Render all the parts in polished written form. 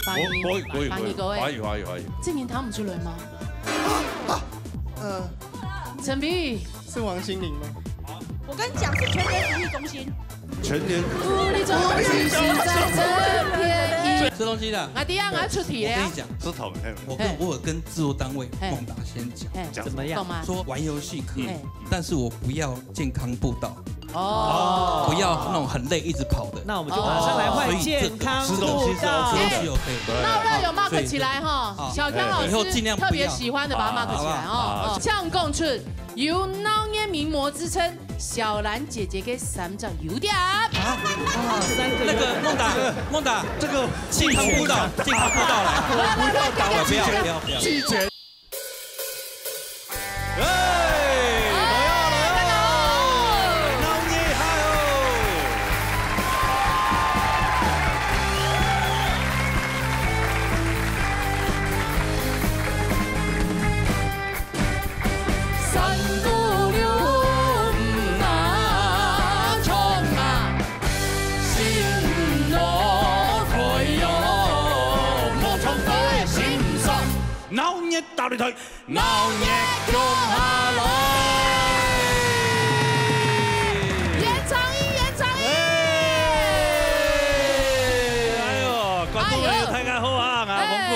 翻译，翻译各位，可以。这年他们出来吗？陈碧是王心凌吗？我跟你讲，是全联福利中心。全年福利中心在这便宜。吃东西的。啊，第二个出题了。我跟你讲，是同我有跟制作单位孟达先讲，怎么样？说玩游戏可以，但是我不要健康步道。哦，不要那种很累一直跑的。那我们就马上来换健康步道。吃东西 OK。闹热有 mark 起来哈，小康老师特别喜欢的把它 mark 起来哦。呛共春有闹捏名模之称，小兰姐姐给3张有点。那个孟达，这个健康步道来，不要，拒绝。倒你腿，闹热腳下來。延長一。哎呦，觀眾朋友大家好啊，豐富。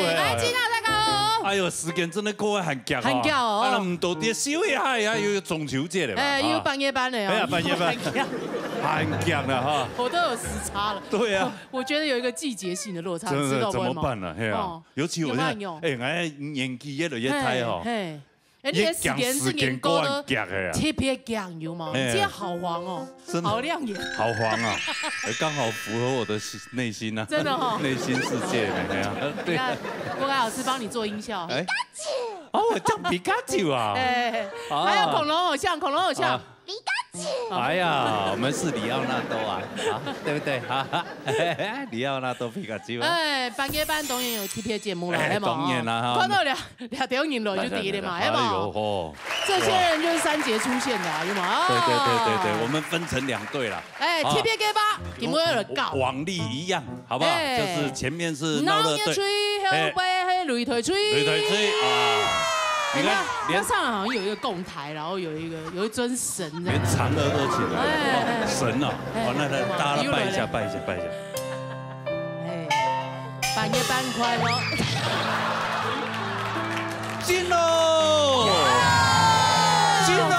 哎，今天大家好。哎呦，時間真係過得很急哦。啊，唔到啲少一下呀，又中秋節了。哎，又半夜班了。哎呀，半夜班。很急了哈。我都有時差了。對啊。我覺得有一個季節性的落差，真的怎麼辦呢？係啊，尤其我現在，哎，年紀越來越大哦。哎，你的時間過得特別強，有嗎？今天好黃哦，好亮眼。好黃啊！剛好符合我的內心啊。真的哈。內心世界，哎呀。對。郭凱老師幫你做音效。哎。哦，我叫皮卡丘啊。哎。還有恐龍偶像。皮卡丘。哎呀，我們是里奧納多啊，對不對？哈哈，里奧納多皮卡丘。哎，半夜班當然有 TP 節目啦，係嘛？當然啦，看到兩條人落就跌了嘛，係嘛？這些人就是3節出現的，有嘛？對，我們分成2隊啦。哎 ，TP 給吧，你們有人搞。往例一樣，好不好？就是前面是鬧熱隊，後背擂台吹啊。你看，他上好像有一個供台，然後有一尊神，連嫦娥都起來，神啊！那大家拜一下。哎，半夜班快樂，進嘍！哦，搶籌！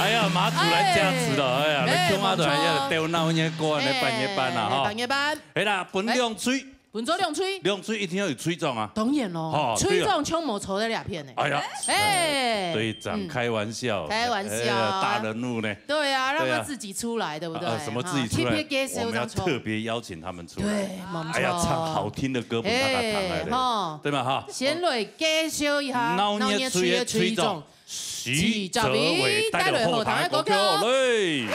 哎呀，馬祖來加持了，哎呀，你聽馬祖要掉鬧嘢歌，你半夜班啦，哈。半夜班。係啦，本兩吹。本周兩吹一定要有吹中啊。當然咯，吹中槍冇籌得2片呢。哎呀，哎，隊長開玩笑，大人物呢？對啊，讓他自己出來，對不對？什麼自己出來？我們要特別邀請他們出來。對，哎呀，唱好聽的歌，不他彈來的，對嘛哈？先來介紹一下，鬧熱吹的吹中。徐哲偉帶來後台歌曲嘞。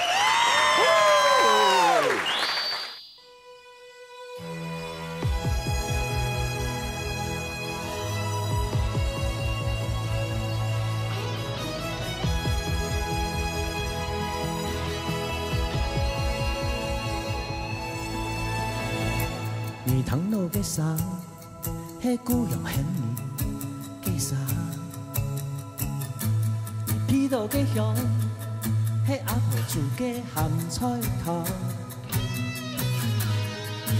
魚塘路嘅沙，迄古用很嘅沙。皮路嘅香，迄阿婆煮嘅鹹菜湯。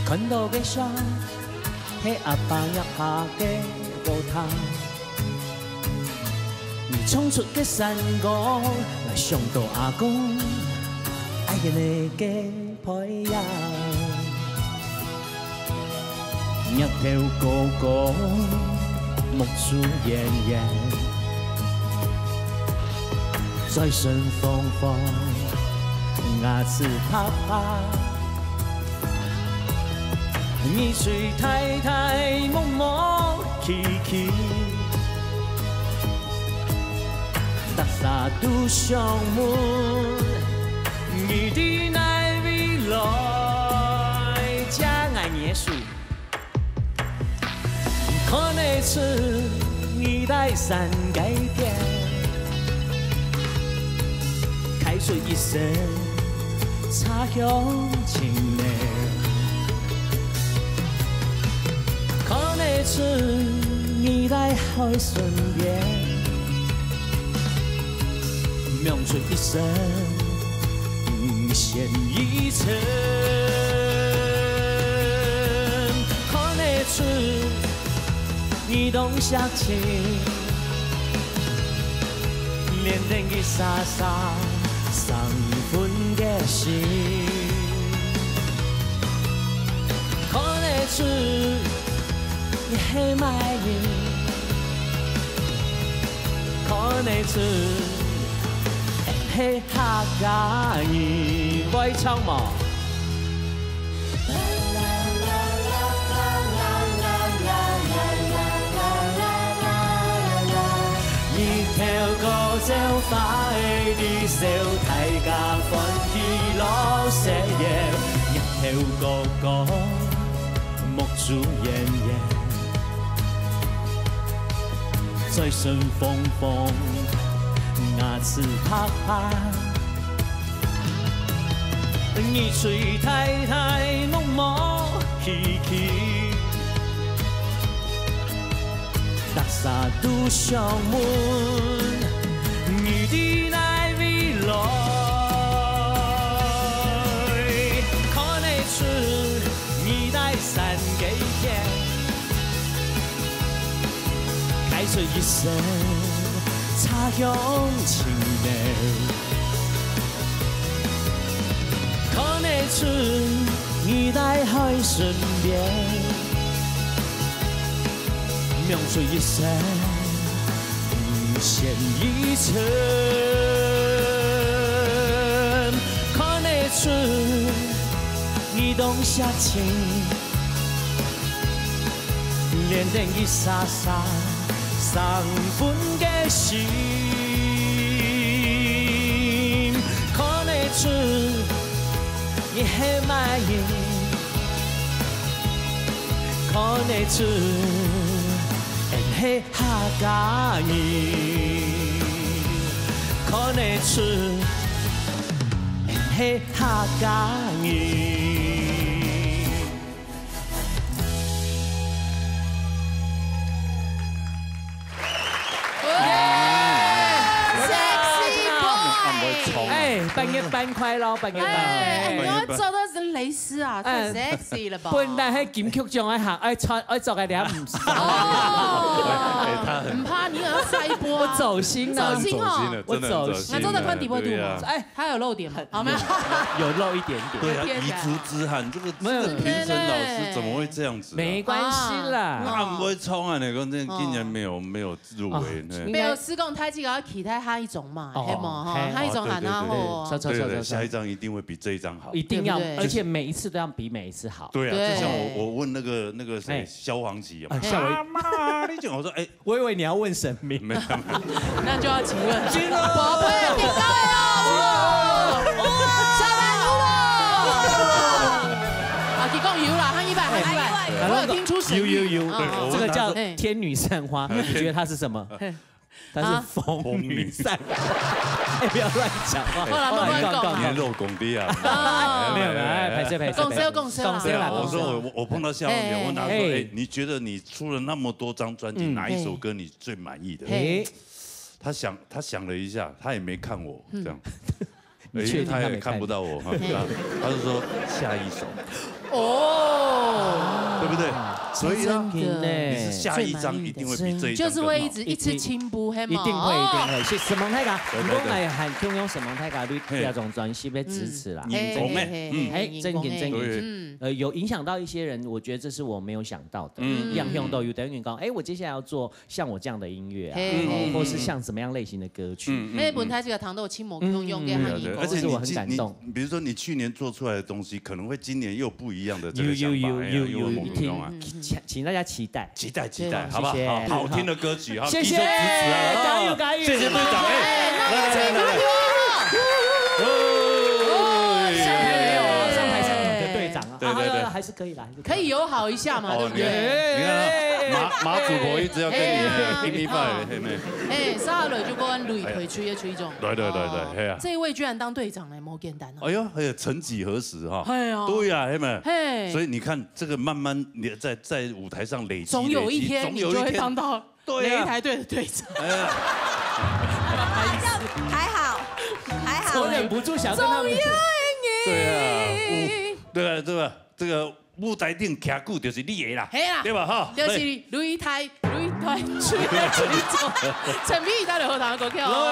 看路嘅沙，迄阿爸入下嘅煲湯。你衝出嘅山歌，來上到阿公，愛人嘅配呀。日頭高高，木樹炎炎，在順風風，牙齒啪啪，你水太太，摸摸起起，搭沙都上門，你的那未來，將愛結束。可那次你帶傘改變，開出一生插向情的，看得出你来海身边，描出一生献一程，看得出你懂下情。连连去沙沙送阮的心，看得出你很满意，看得出很客家意。我会唱嘛？朝花的你笑，大家欢喜落雪夜，日头高高，木竹炎炎，再顺风风，牙齿啪啪，你吹太太弄毛起起，大沙都上门。你的那未来，看得出你在山给天，开出一生插向情的，看得出你在海身边，描出一生。献一程，看得出你懂下情，连连去沙沙送阮的心，看得出你很满意，看得出。嘿客家语，看得出嘿客家语。半夜班快乐，半夜班。哎，你要做到是蕾丝啊，太 sexy 了吧？本来喺金曲奖爱行，爱穿爱做嘅俩唔是。哦，唔怕你有塞波，我走心了，走心哦，我走心。那周德宽底波度吗？哎，他有漏点吗？好没有？有漏一点点。对啊，遗珠之憾，这个评审老师怎么会这样子？没关系啦，那不会冲啊！那个竟然没有入围，没有施工太这个期待他一种嘛，黑嘛哈，他一种喊然后。对，下一张一定会比这一张好，一定要，而且每一次都要比每一次好。对啊，就像我问那个谁，萧煌奇啊，妈，你讲我说，哎，我以为你要问神明，没有，那就要请问，宝贝，点高了，下班了，啊，提供油了，他100，我有听出神有，这个叫天女散花，你觉得它是什么？它是风女散花，哎，不要乱讲话。年肉拱地啊，没有，哎，拍摄，共生啦。我说我碰到萧煌奇，我问他说，哎，你觉得你出了那么多张专辑，哪一首歌你最满意的？他想了一下，他也没看我这样，他也看不到我，他就说下一首。哦，对不对？所以呢，你是下一张一定会比这一张就是会一直清补，一定会。是沈蒙太家，如果来喊中央沈蒙太家对第二种专辑被支持啦，真给，有影响到一些人，我觉得这是我没有想到的。样样都有等于讲，哎，我接下来要做像我这样的音乐啊，或是像什么样类型的歌曲。那本台这个糖豆青魔用给他一而且我很感动。比如说你去年做出来的东西，可能会今年又不一样的这个想法，有，请大家期待，好不好？好听的歌曲，谢谢，加油，谢谢队长，来。上台没有，上台是你的队长啊，对，还是可以啦，可以友好一下嘛，对不对？你看马主播一直要跟你听你拜，哎，沙尔就跟吕推出一种，对，嘿啊，这一位居然当队长嘞，没简单哦。哎呦，还有曾几何时哈，哎呀，对呀，嘿们，嘿，所以你看这个慢慢你在舞台上累积，总有一天你就会当到擂台队的队长。还好，我忍不住想跟他们。对啊，这个舞台顶徛久就是你的啦，对吧哈？就是擂台吹的这种，陈碧在后台过去哦。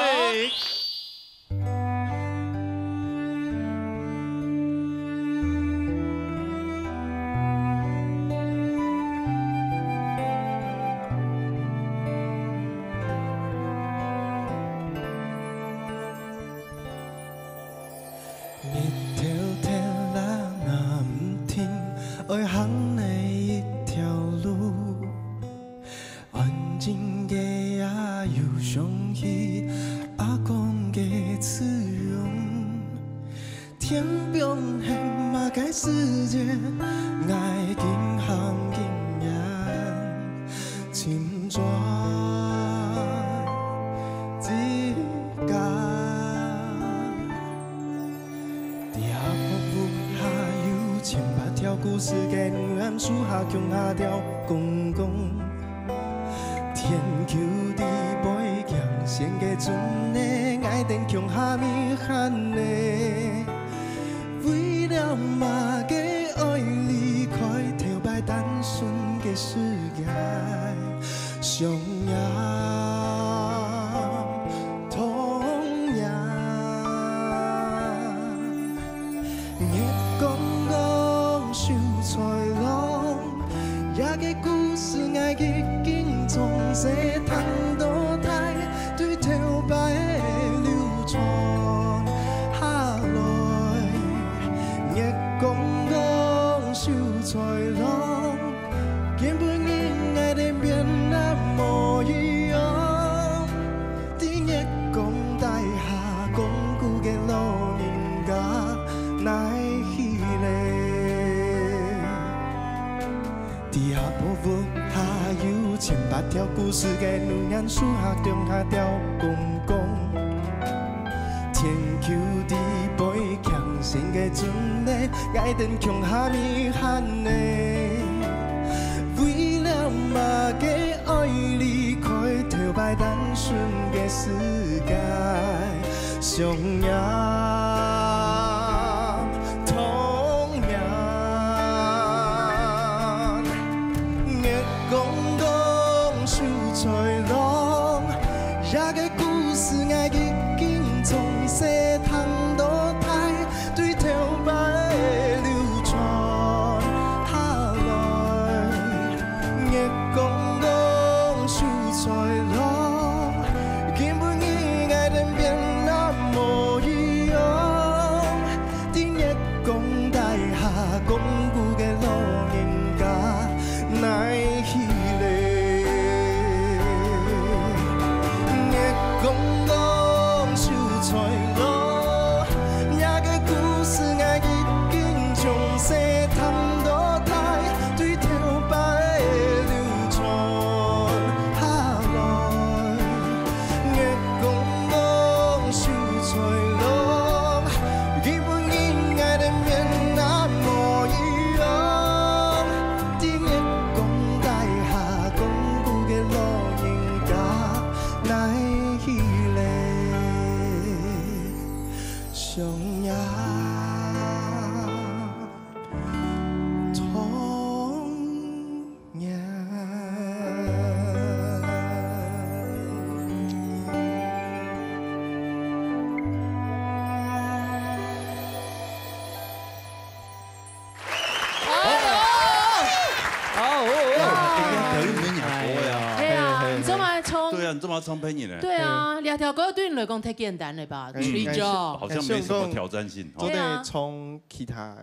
这么唱配音呢？对啊，两条歌对你来讲太简单了吧？吹奏好像没什么挑战性。我得从其他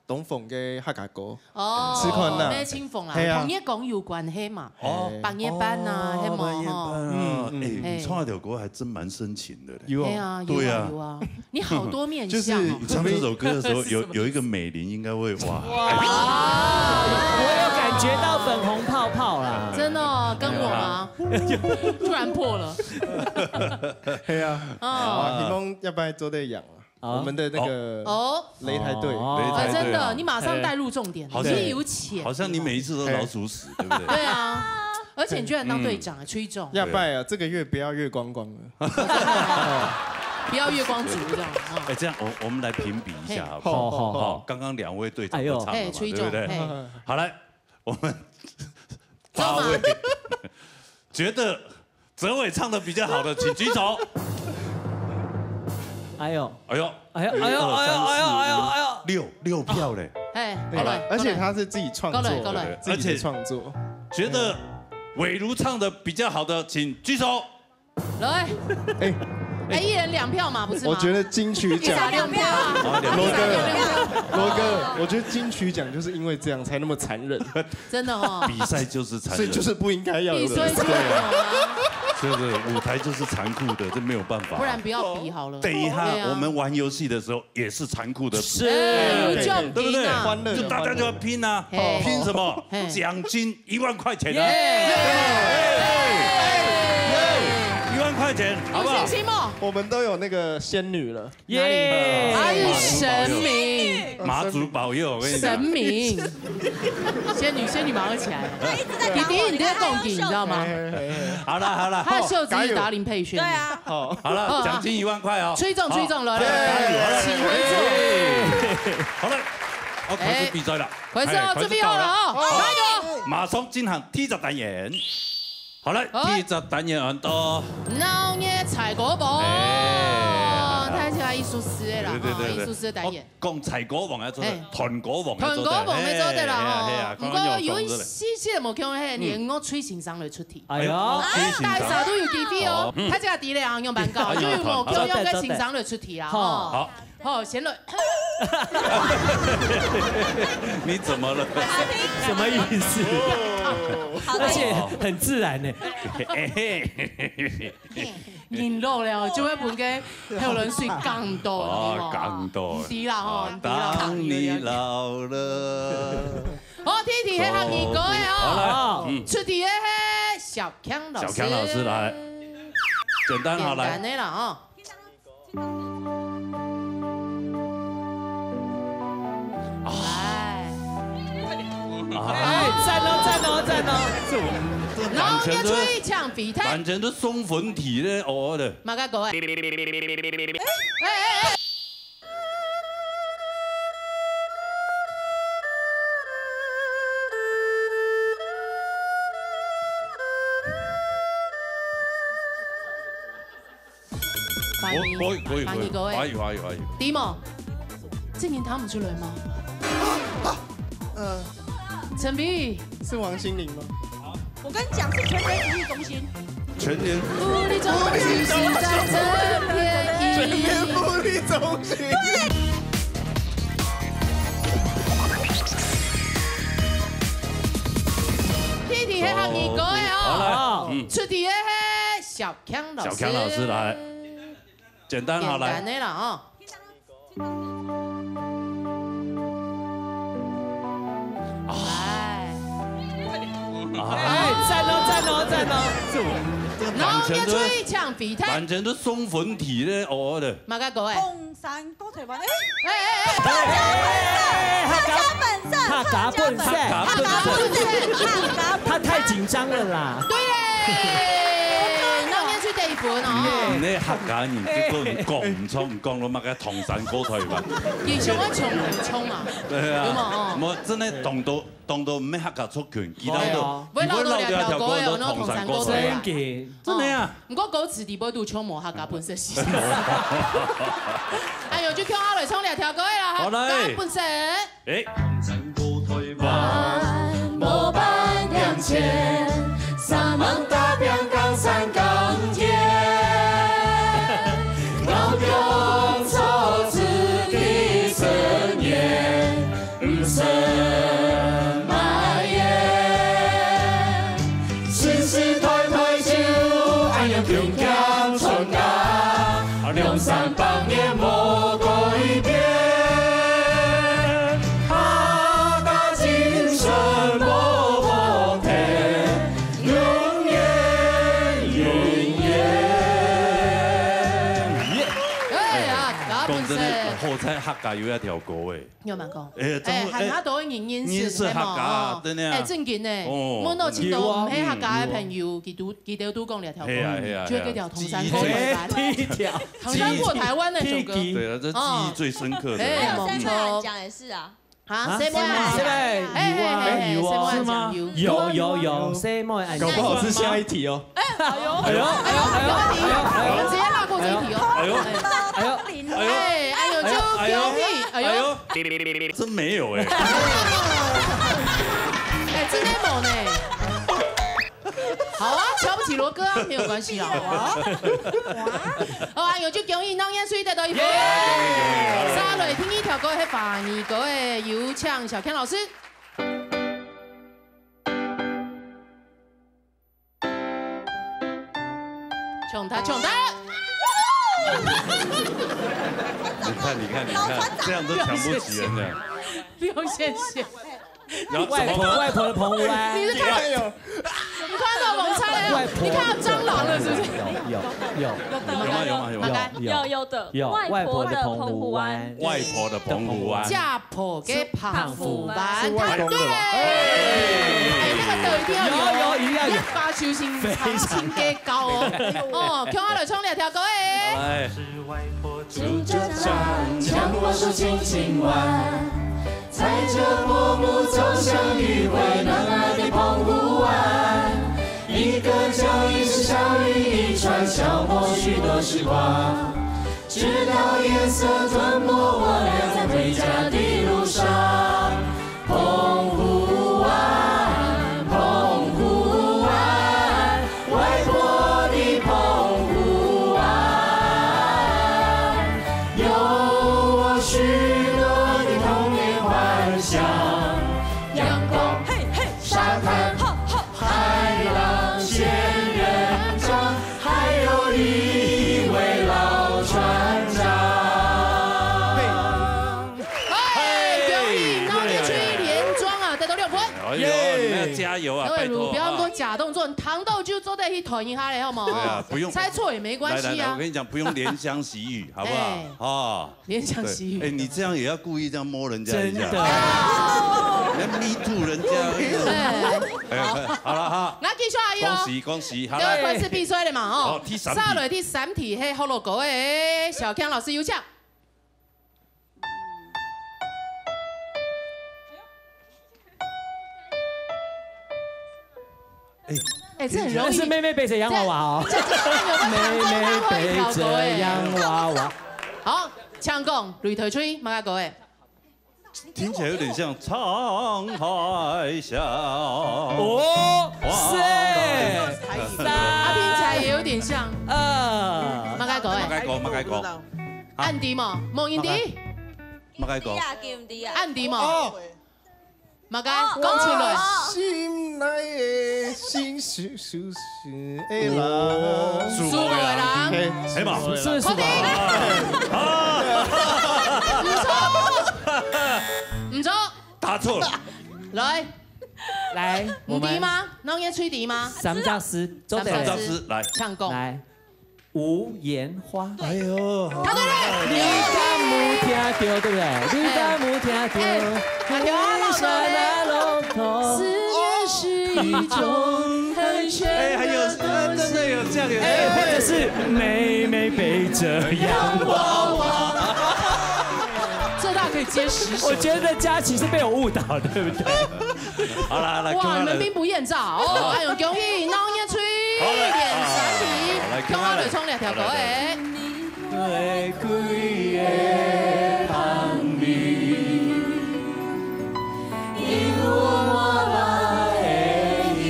东凤嘅客家歌。哦，痴款啦，咩清凤啦，係啊同嘢講有關係嘛？哦，白夜班啊，係嘛？你唱那條歌還真蠻深情的嘞。有啊，對啊，有啊，你好多面就是相。你唱這首歌的時候，有一個美玲應該會哇。我有感覺到粉紅泡泡啦。真的跟我嗎？突然破了。係啊，希望要不要做對樣啊？我們的那個擂台隊，真的，你馬上帶入重點，你有錢，好像你每一次都老鼠屎，對不對？對啊，而且你居然當隊長，吹中。要不啊，這個月不要月光光了，不要月光族這樣。哎，這樣我們來評比一下，好不好？好，剛剛兩位隊長都唱了嘛，對不對？好，來，我們8位覺得哲偉唱得比較好的，請舉手。哎呦，哎呦，哎呦，哎呦，哎呦，哎呦，哎呦，六票嘞！哎，好了，而且他是自己創作，自己創作。覺得偉如唱得比較好的，請舉手。來，哎，一人2票嘛，不是嗎？我覺得金曲獎2票啊，羅哥，我覺得金曲獎就是因為這樣才那麼殘忍，真的哦。比賽就是殘忍，所以就是不應該要的。就是舞台就是殘酷的，這沒有辦法。不然不要比好了。等一下我們玩遊戲的時候也是殘酷的，是，就要拼啊，就大家就要拼啊，拼什麼？獎金1萬塊錢啊！1萬塊錢，好不好？我們都有那個仙女了，耶！她是神明，媽祖保佑，我跟你講。神明，仙女馬上起來。弟弟，你在共贏，你知道嗎？好了好了，他的袖子是達林佩軒。對啊。好了，獎金1萬塊哦。吹中了，請回座。好了，我開始比賽了。回座，準備好了啊！馬上進行體質單元。好了，體質單元到。農業採果王，睇起來藝術師的啦，藝術師的單元。講採果王要做的，團果王要做的。團果王要做的啦，不過有細細冇講迄連我吹情商來出題。哎呀，大家都有機會哦，他這個題咧用蠻高，就用我用個情商來出題啦。好，好，先來。你怎麼了？什麼意思？而且很自然呢。贏落了就會本嘅有人睡更多。哦，更多。是啦吼。當你老了。好，第一題係學兒歌嘅哦。出題嘅係小強老師。小強老師來，簡單好來。簡單的啦哦。哎，讚哦，然後要吹唱比賽，完全都送粉體咧，哦的。馬家哥哎，可以。迪某，這年彈唔出來嗎？陳碧是王心凌嗎？我跟你講，是全聯福利中心。全聯福利中心在這片全聯福利中心。第一題係學兒歌嘅哦，出題嘅係小強老師。小強老師來，簡單好來。簡單的啦哦。然後要吹唱比賽，完全都送粉體咧，哦的。馬家哥哎，紅山多台灣客家本色，他太緊張了啦。對嘞，那我們去第一分哦。你客家人結果唔講到乜嘅唐山歌台灣。以前我衝啊，對啊，冇真係當到唔咩客家出拳，其他都會留到條歌有那唐山歌台灣。真係啊！唔過歌詞啲波都唱冇客家本色是。哎呦，就跳下來唱兩條歌啦，客家本色。誒。模板兩千，三芒大邊江山鋼鐵，高中草自己生源，才客家有一條歌誒。有冇講？誒，客家島嘅原是客家，真係。正經咧，問到前度唔係客家嘅朋友，佢哋都講呢條歌，就係嗰條同山過台灣。同山過台灣那首歌。對了，這記憶最深刻的。冇錯。講也是啊。啊，誰愛愛？是嗎？有，誰愛愛？搞不好是下一題哦。哎呦，我直接拉過這一題哦。哎呦，真沒有哎。真的冇呢。好啊，瞧不起羅哥啊，沒有關係啊。好啊，有就恭喜當然水得到一分。沙雷聽一條歌係法語歌誒，有請小康老師。衝他！你看，這樣都搶不起人的。不用謝謝。外婆的澎湖灣。你是看有？你看到猛猜了？你看到蟑螂了是不是？有外婆的澎湖灣。外婆的澎湖灣。家婆嘅澎湖灣，答對。那個對調有100小心非常嘅高哦。叫我來唱兩條歌誒。來。住着長，將我手輕輕挽。踩着薄暮走向迂迴暖暖的澎湖灣，一個腳印是小雲一串，消磨許多時光，直到夜色吞沒我倆在回家的路上。澎湖灣，澎湖灣，外婆的澎湖灣，有我許多的童年幻想，陽光，沙灘，海浪，仙人掌，還有一位老船長。恭喜當年區連莊啊，得到6分。哎呦，你們加油啊！拜託。不要做假動作，糖豆就坐在一團一下嘞，好冇？對啊，不用。猜錯也沒關係啊。我跟你講，不用憐香惜玉，好不好？啊，憐香惜玉。哎，你這樣也要故意這樣摸人家一下。真的。你 me too 人家。好了哈。那繼續阿姨恭喜，好。兩位開始比賽了嘛？哦。第3題。沙雷第3題係好樂高誒，小康老師有請。哎，這很容易。是妹妹背着洋娃娃哦。妹妹背着洋娃娃。好，唱講擂台吹乜嘢歌誒？聽起來有點像滄海笑。哦，是。阿聽起來也有點像。乜嘢歌誒？乜嘢歌？安迪嘛，莫言迪。乜嘢歌？安迪嘛。乜嘢？講出來。心內的心事的人，輸嘅人，係嘛？是確定？唔錯，答錯了。來，唔敵嗎？能也吹敵嗎？三教師，周德師來唱歌。來，無言花。哎呦，答對了。你敢冇聽到，對不對？你敢冇聽到？思念是一種很玄的。還有真的有這樣的。或者是妹妹背着洋娃娃。這大可以接10首。我覺得佳琪是被我誤導，對不對？好啦，來，哇，你們兵不厭詐哦！哎呦，恭喜當一吹連3題，聽我來唱2條歌誒。對歸的旁邊，因我愛你，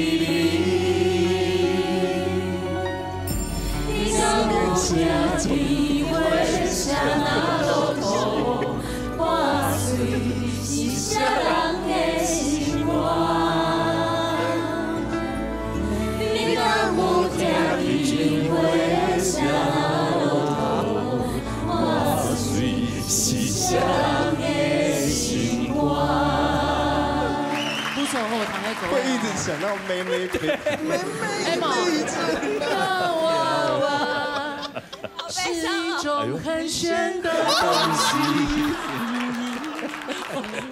你像無暇體會像那路途，花水是誰人的心肝，你敢無聽體會像那路途，花水是誰人的心肝。不錯哦，唐愛國。會一直想到妹妹背着洋娃娃。是一种很玄的东西。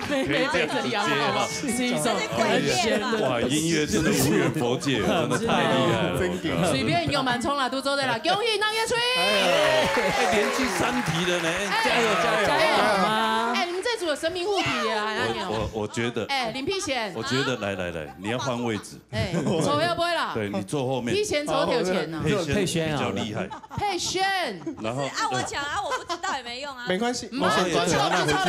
妹妹在这里啊，是一种很玄的。哇，音乐真的无远佛界，真的太厉害了。随便用满冲啦，都做对了，恭喜浪叶吹。连续3题了呢，加油加油！加油吗？哎，你们这组有神明护体啊，还有。我觉得。哎，林屁贤。我觉得来，你要换位置。哎，抽要不会啦。对你坐后面。屁贤抽条钱呢。佩轩比较厉害。佩轩。然后啊，我抢啊，我不知道也没用啊。没关系，我先转那回去。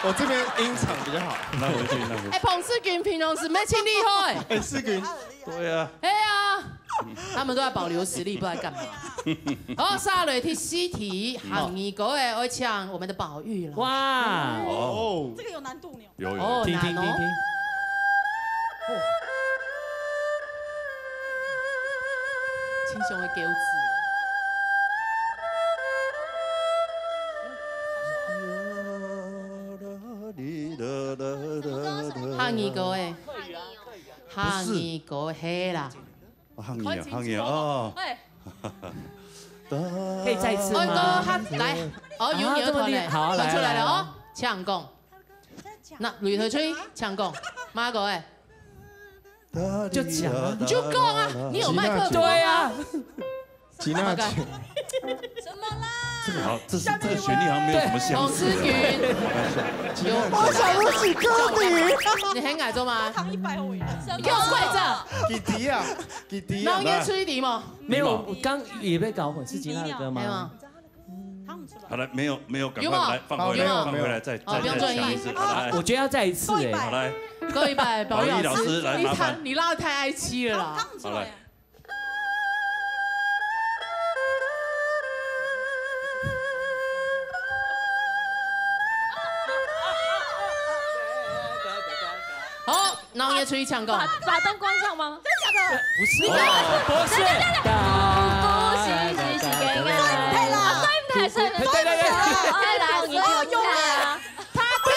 我这边音场比较好。那回去。哎，彭世军平常时没清理好哎。哎，世军。对啊。哎呀。他们都在保留实力，不知道干嘛。好，下来第4题，行业歌的会抢我们的宝玉了。哇哦，这个有难度呢。有听。轻松的钩子。行业歌的。行业歌嘿啦。行业哦。可以再次吗？来，哦，有你的团嘞，好，出来了哦，抢讲。那擂台吹抢讲，马哥哎，就讲啊，你就讲啊，你有麦克风。对啊。吉娜姐。什么啦？这个好，这个旋律好像没有什么相似。彭思云。我想不起歌名。你很矮做吗？躺100回。你给我跪着。几题啊？几题啊？那应该出一题吗？没有，我刚也被搞混，是吉娜的歌吗？没有。好了，没有，赶快来放回来，再想一次。我觉得要再一次哎。好来，各位宝玉老师，来麻烦你拉的太哀戚了啦。好来。好，那也出去抢歌。把灯关上吗？真的假的？不是，不是。对了，对，所有用啊。他对，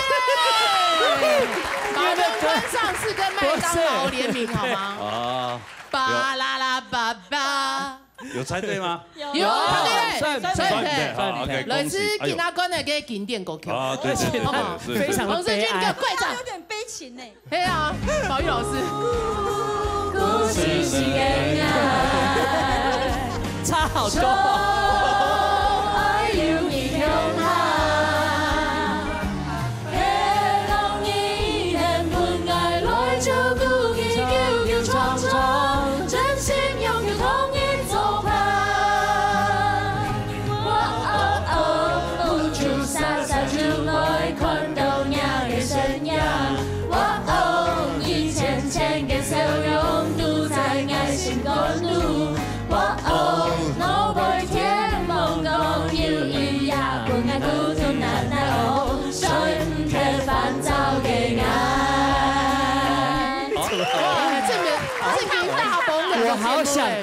把灯关上是跟麦当劳联名好吗？啊。巴啦啦巴巴。有猜对吗？有，对，对，来自吉拿关的给经典歌曲啊，对，非常的悲哀，跪着，有点悲情呢。对啊，宝玉老师，差好多。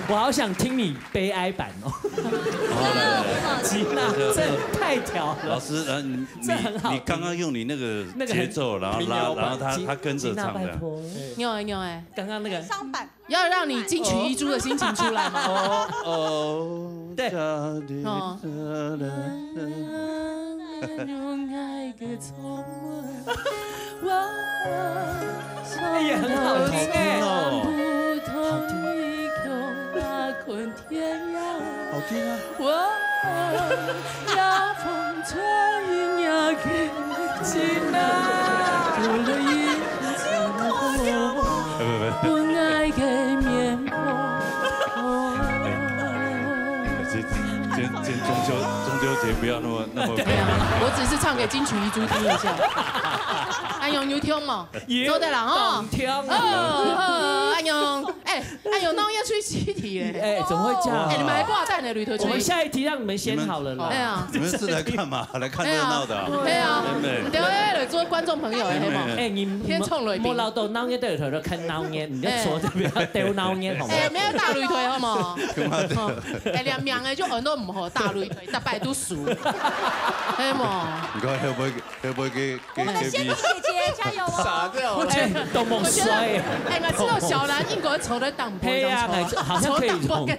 我好想听你悲哀版哦。吉娜，这太调了。老师，你刚刚用你那个节奏，然后拉，然后他跟着唱的。牛哎，刚刚那个上版要让你金曲遗珠的心情出来吗？对。也很好听哎。好听啊！今中秋节不要那么。对啊，我只是唱给金曲遗珠听一下。安永有听吗？做对了哈。听。安永，安永，那我要出4题嘞。怎么会这样？你们还挂蛋的旅途我们下一题让你们先好了啦。对啊。你们是来干嘛？来看热闹的。对啊。对，来做观众朋友的，好不好？你先冲雷。莫老到闹热对头就看闹热，你就说就不要丢闹热，好吗？没有大擂台好吗？连名的就很多唔好大擂台，大摆都输，对吗？你看会不会给？我们的仙女姐姐加油哦！傻掉了，多么帅！我知道小兰英国丑的挡杯对呀，好像可以融入的。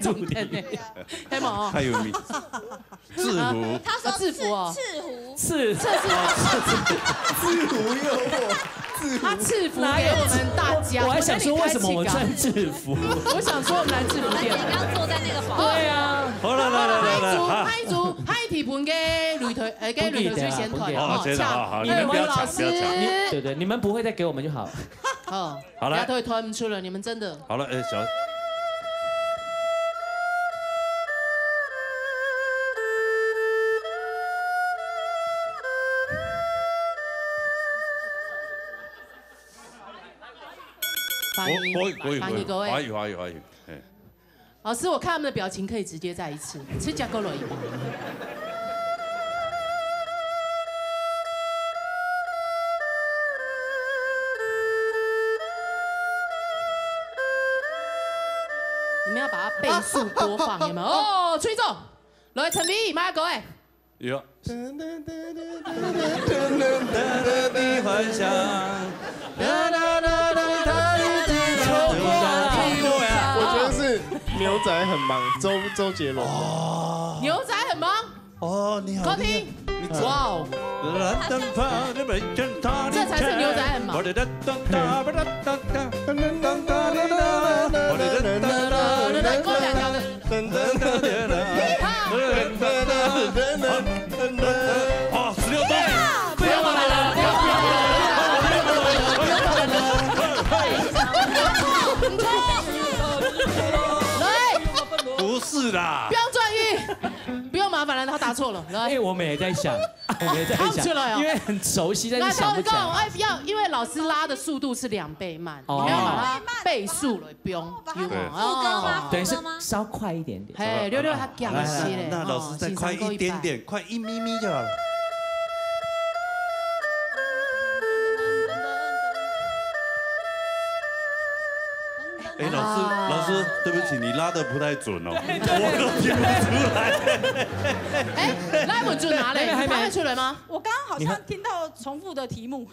黑毛，还有名制服，他说制服哦，制服有我。他制服给我们大家，我还想说为什么我穿制服？我想说我们来制服店。刚刚坐在那个房。对啊。好了，嗨提盘给擂台，给擂台水先团。好，你们不要抢，不要抢。对，你们不会再给我们就好。好了，都会团不出了，你们真的。好了，小。欢迎各位，欢迎。老师，我看他们的表情，可以直接再一次，吃加够了。你们要把它倍速播放，有没有？哦，崔总，来陈斌，马上各位。有。幻想。我觉得是牛仔很忙，周杰伦。哦，牛仔很忙。哦，你好。高听。哇哦。这才是牛仔很忙。哦，16段。不要玩了，不要玩了。不是啦，不要转移，不用麻烦了，他答错了。哎，我们也在想，因为很熟悉，但是想不起来。因为老师拉的速度是2倍慢，你们要把它倍速了，不用。对，是稍快一点点。嘿，66他讲一些嘞。那老师再快一点点，快1咪咪就好了。哎，老师，对不起，你拉的不太准哦，我都听不出来。哎，拉不准哪里？还没出来吗？我刚刚好像听到重复的题目。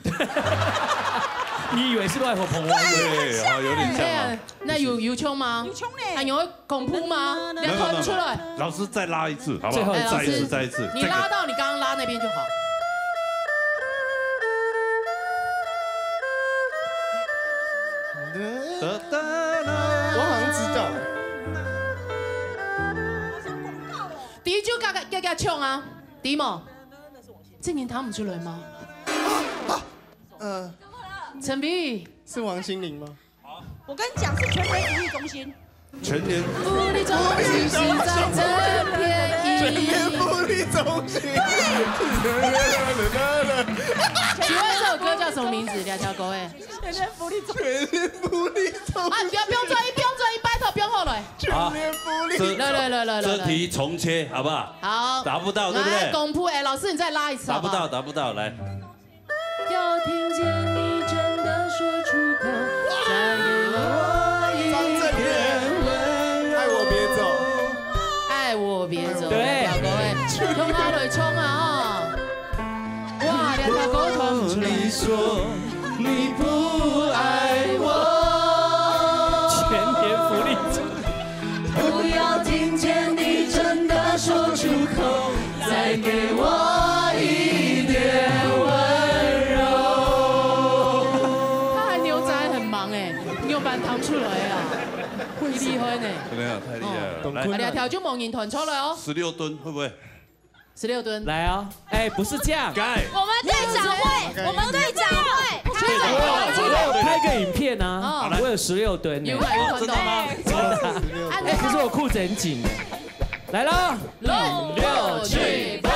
你以为是外婆澎湾？对，好，有点像。那有冲吗？有冲嘞。还有恐怖吗？你要拖出来。老师再拉一次，好不好？再一次。你拉到你刚刚拉那边就好。我好像知道。第一句加唱啊，第一幕。这年弹不出来吗？陈碧是王心凌吗？我跟你讲，是全联福利中心。全联福利中心在这片全联福利中心。请问这首歌叫什么名字？两条狗哎。全联福利中心。全联福利中心。啊，不用转移，拜托，不用后来。全联福利。这题重切，好不好？好。达不到，对不对？公仆哎，老师你再拉一次。达不到，来。要听见你真的说出口，再给我一点温柔。爱我别走，对，各位，用阿雷冲啊！哇，两条狗团不出来。你说你不爱我，全年福利中。不要听见你真的说出口，再给我一点温柔。他还牛仔很忙哎，你有办弹出来啊？会厉害呢。没有，太厉害了。来，两条就猛引团出来哦。16吨会不会？16吨。来啊！哎，不是这样。我们队长会，我们队长会。我拍个影片啊，我有16吨呢。有真的吗？哎，可是我裤子很紧。来了，6、7、8。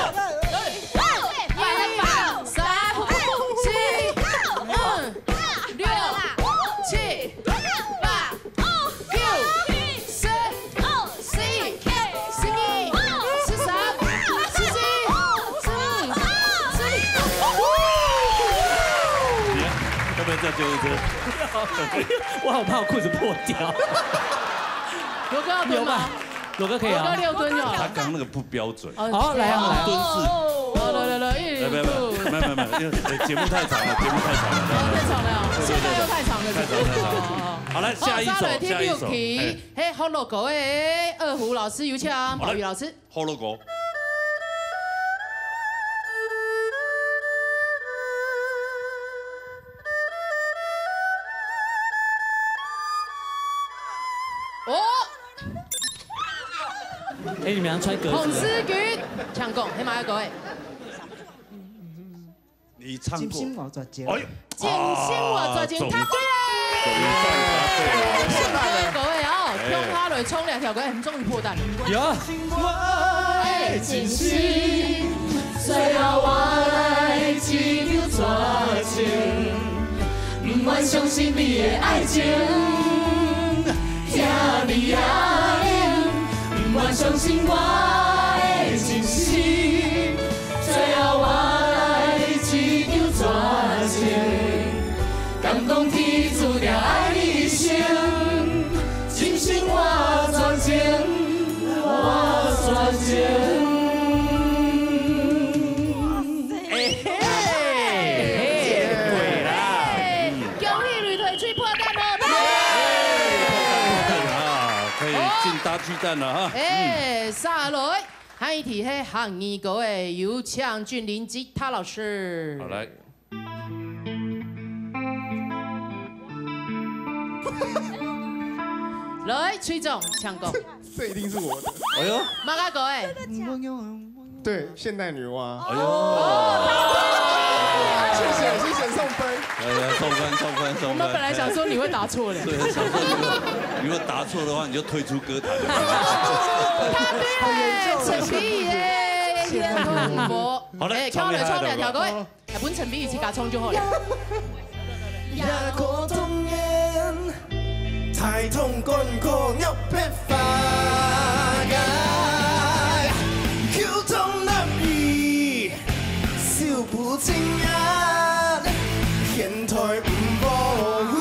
叫救护车！我好怕我裤子破掉。罗哥要蹲吗？罗哥可以啊。罗哥6吨就好了。他刚那个不标准。好，来啊，蹲式。没，节目太长了，太长了，现在又太长了。好，来下一首，下一首。嘿，好乐狗诶，二胡老师有请，宝玉老师。好乐狗。哦。哎，你们要穿格子。洪思君，唱讲，黑马一个诶。你唱过。金星我做节。哎呦，金星我做节，答对了。各位哦，中华队冲两条歌，很终于破蛋。有。我的真心，最后我来一条绝情，不愿相信你的爱情，听你也应，不愿相信我的真心，最后我来一条绝情，敢讲天注定爱你一生，真心我绝情，我绝情。大巨蛋了哈！哎，下来，下一题是行二个的有请俊林吉他老师。好来。来，崔总唱歌。这一定是我的。哎呦，马家哥哎。对，现代女娲。哎呦。谢谢送分。送分。我们本来想说你会答错的。对，想说如果答错的话，你就退出歌坛。答对了，陈碧仪耶，天空博。好嘞，唱两条歌，本陈碧仪去加唱就好了。也可痛烟，太痛滚可要别发解，口中难语，笑不情眼，现台唔保护。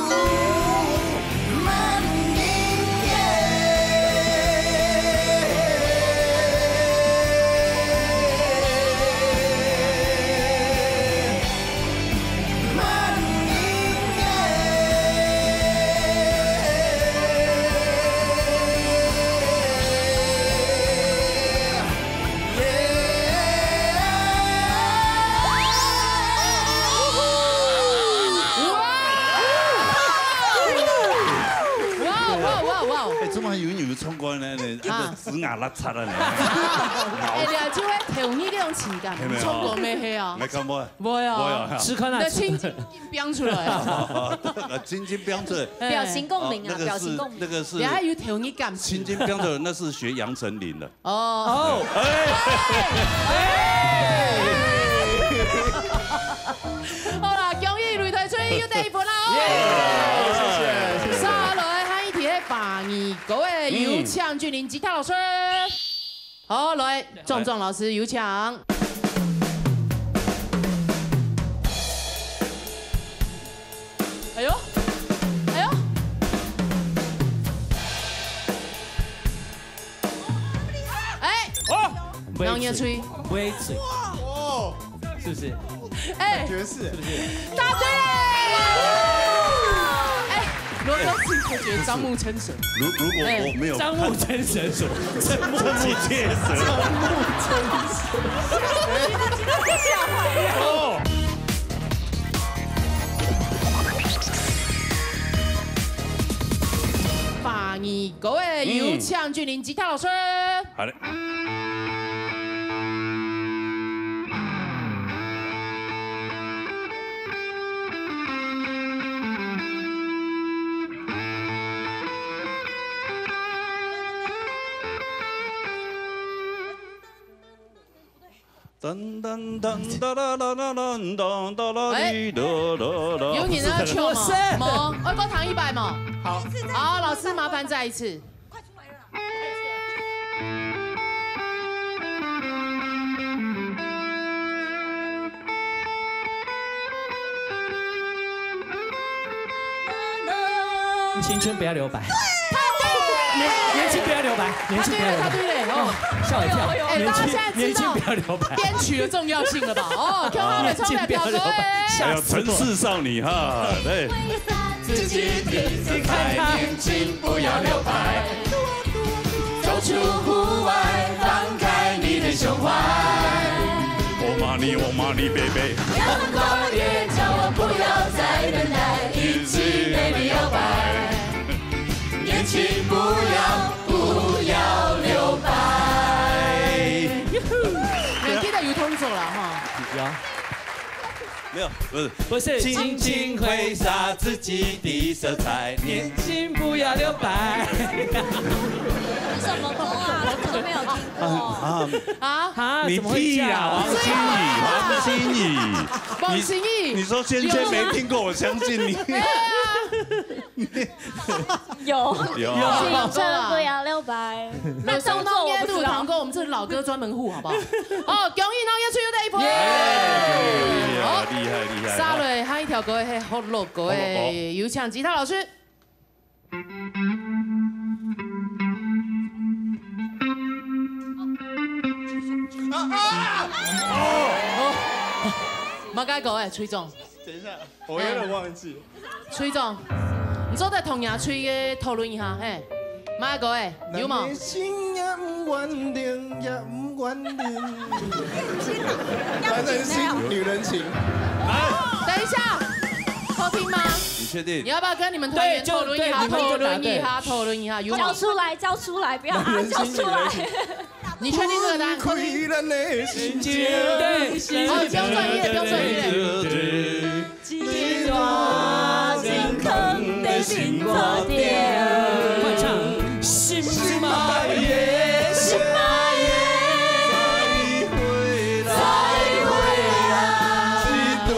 冲过来呢，那个指甲拉擦了呢。哎，了就会调你那种情感，冲过没黑啊？没看过。没有。吃看那青筋飙出来。青筋飙出来。表情共鸣啊，表情共鸣。那个是。你还有调你感。青筋飙出来，那是学杨丞琳的。哦。好啦，恭喜擂台吹有第一分啦！谢谢。下来。八二个的有请俊林吉他老师，好来，壮壮老师有请。哎呦，哎呦，哎，哦，让你吹，不会吹，哦，是不是？哎，爵士，是不是？答对了。如果是就觉得张木称神。如果我没有张木称神什么？瞠切舌。张木称神。吓坏了。八二个的有请俊林吉他老师。好嘞。噔噔噔哒啦啦啦啦哒哒啦哩哒哒哒。有你呢，球吗？二哥糖100嘛。好，好，老师麻烦再一次。快出来了。青春不要留白。年轻不要留白，年轻不要留白。他对嘞，哦，吓我一跳。哎，大家现在知道不要留白编曲的重要性了吧？哦，跳他们冲两条歌哎。还有城市少女哈，对。自己的姿态，年轻不要留白，走出户外，放开你的胸怀。我骂你，我骂你，baby。阳光也叫我不要再等待，一起 baby 摇摆。年轻不要留白。你记得有通走了哈。有。 没有，不是，轻轻挥洒自己的色彩，年轻不要留白。什么歌啊？我可能没有听过。啊？你屁呀，王心怡，王心怡，你说芊芊没听过，我相信你。有，青春不要留白。那动作我不知道，我们这老歌专门户，好不好？哦，恭喜农业区的一波。好，厉害厉害。沙蕊喊一条歌的好乐歌的，有请吉他老师。马改歌的崔总。等一下，我有点忘记。崔总，你做在同牙吹的讨论一下，嘿，马改歌的有冇？心也不稳定，也不稳定。男人心，女人情。等一下，好听吗？你确定？你要不要跟你们团员讨论一下？讨论一下，有交出来，交出来，不要啊，交出来。你确定这个答案？好，不用专业，不用专业。一段健康的心花店，快唱，心马耶，心马耶，再回来，一朵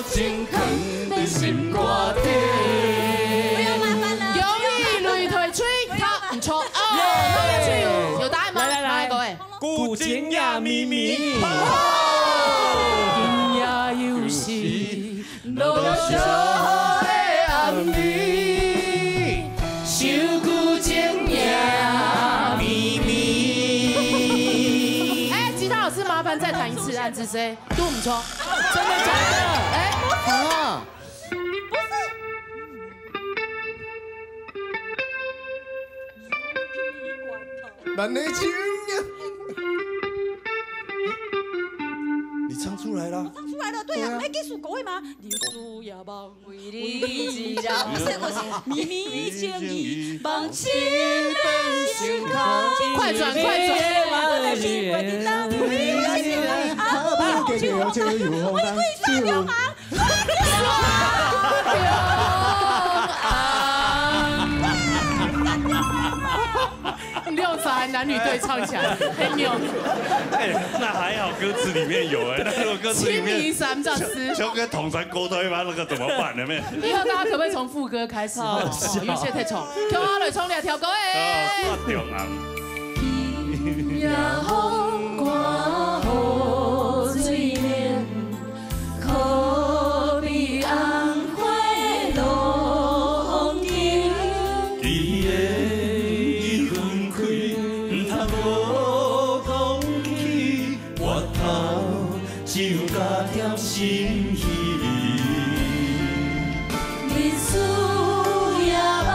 健康的心花店。不要麻烦了。容易累腿吹，他唔错哦。有答案吗？来，各位。古今呀咪咪。多少的暗暝，想古情呀咪咪。哎，吉他老师，麻烦再弹一次《暗之 C》，都唔错，真的假的？哎，啊，咱的情呀。你唱出来了。唱出来了，对呀，哎，技术够会吗？你输呀吧，为你自然，不是，咪咪情意，放心的心靠近，快转，不给我就有红灯，流氓，六三男女对唱起来，很牛。哎，那还好，歌词里面有哎，那如果歌词里面，三战师，就跟统神勾推吧，那个怎么办呢？以后大家可不可以从副歌开始？有些太吵，跳阿磊冲两条歌哎。夜风刮雨水面，可比红花落景。伊的分开，唔通无讲起，我头只有加添心稀。日思夜梦。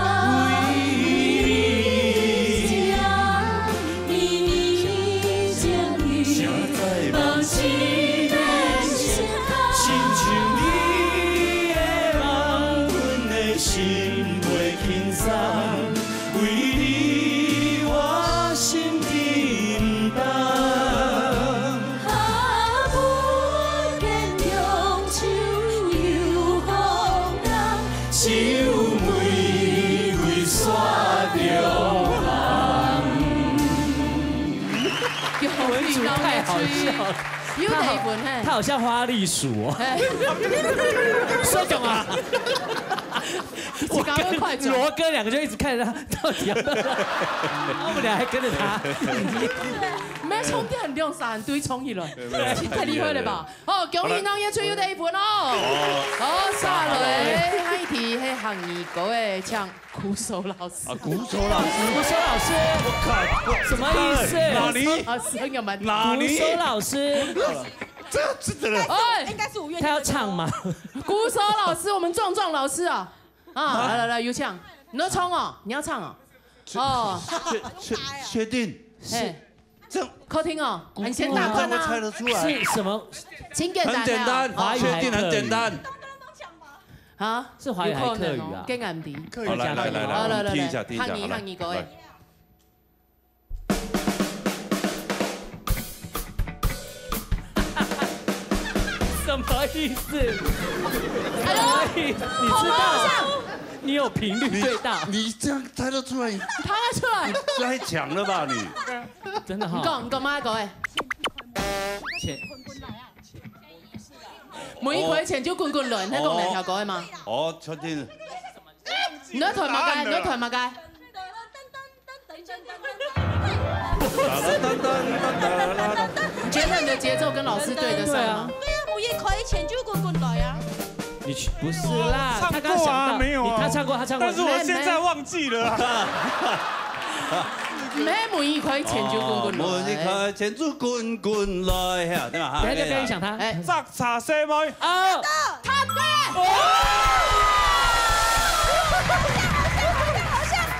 有地份嘿，他好像花栗鼠哦。说什么？我刚刚快转，罗哥两个就一直看着他，到底要不要？我们俩还跟着他。没充电很用伞堆冲一轮，太厉害了吧？哦，恭喜农业区有地份哦。好，下来下一题是行业歌的唱鼓手老师。啊，鼓手老师，鼓手老师，我靠，什么意思？哪里？啊，声音蛮哪里？鼓手老师，这样子的人，应该是5月。他要唱吗？鼓手老师，我们壮壮老师啊。啊，来，有请，你要冲哦，你要唱哦。哦，确定？是。这样客厅哦，你先打断啊。猜得出来是什么？请简单。很简单，确定很简单。啊，是华语还是客语啊？跟俺比。好，来，听一下，汉语各位。什么意思？什么意思？你知道？你有频率对到？你这样猜得出来？猜得出来？太强了吧你！真的哈。你讲嘛各位。每一回钱就滚滚轮，你讲两条各位吗？哦，确定。你要团马街，你要团马街。你觉得你的节奏跟老师对得上吗？对啊，每一回钱就滚滚来啊。你不是啦，唱过啊，没有啊，他唱过，但是我现在忘记了。每一块钱就滚滚来，每一块钱就滚滚来，对吧？等下就跟你讲他，杂茶西妹，哦，他对，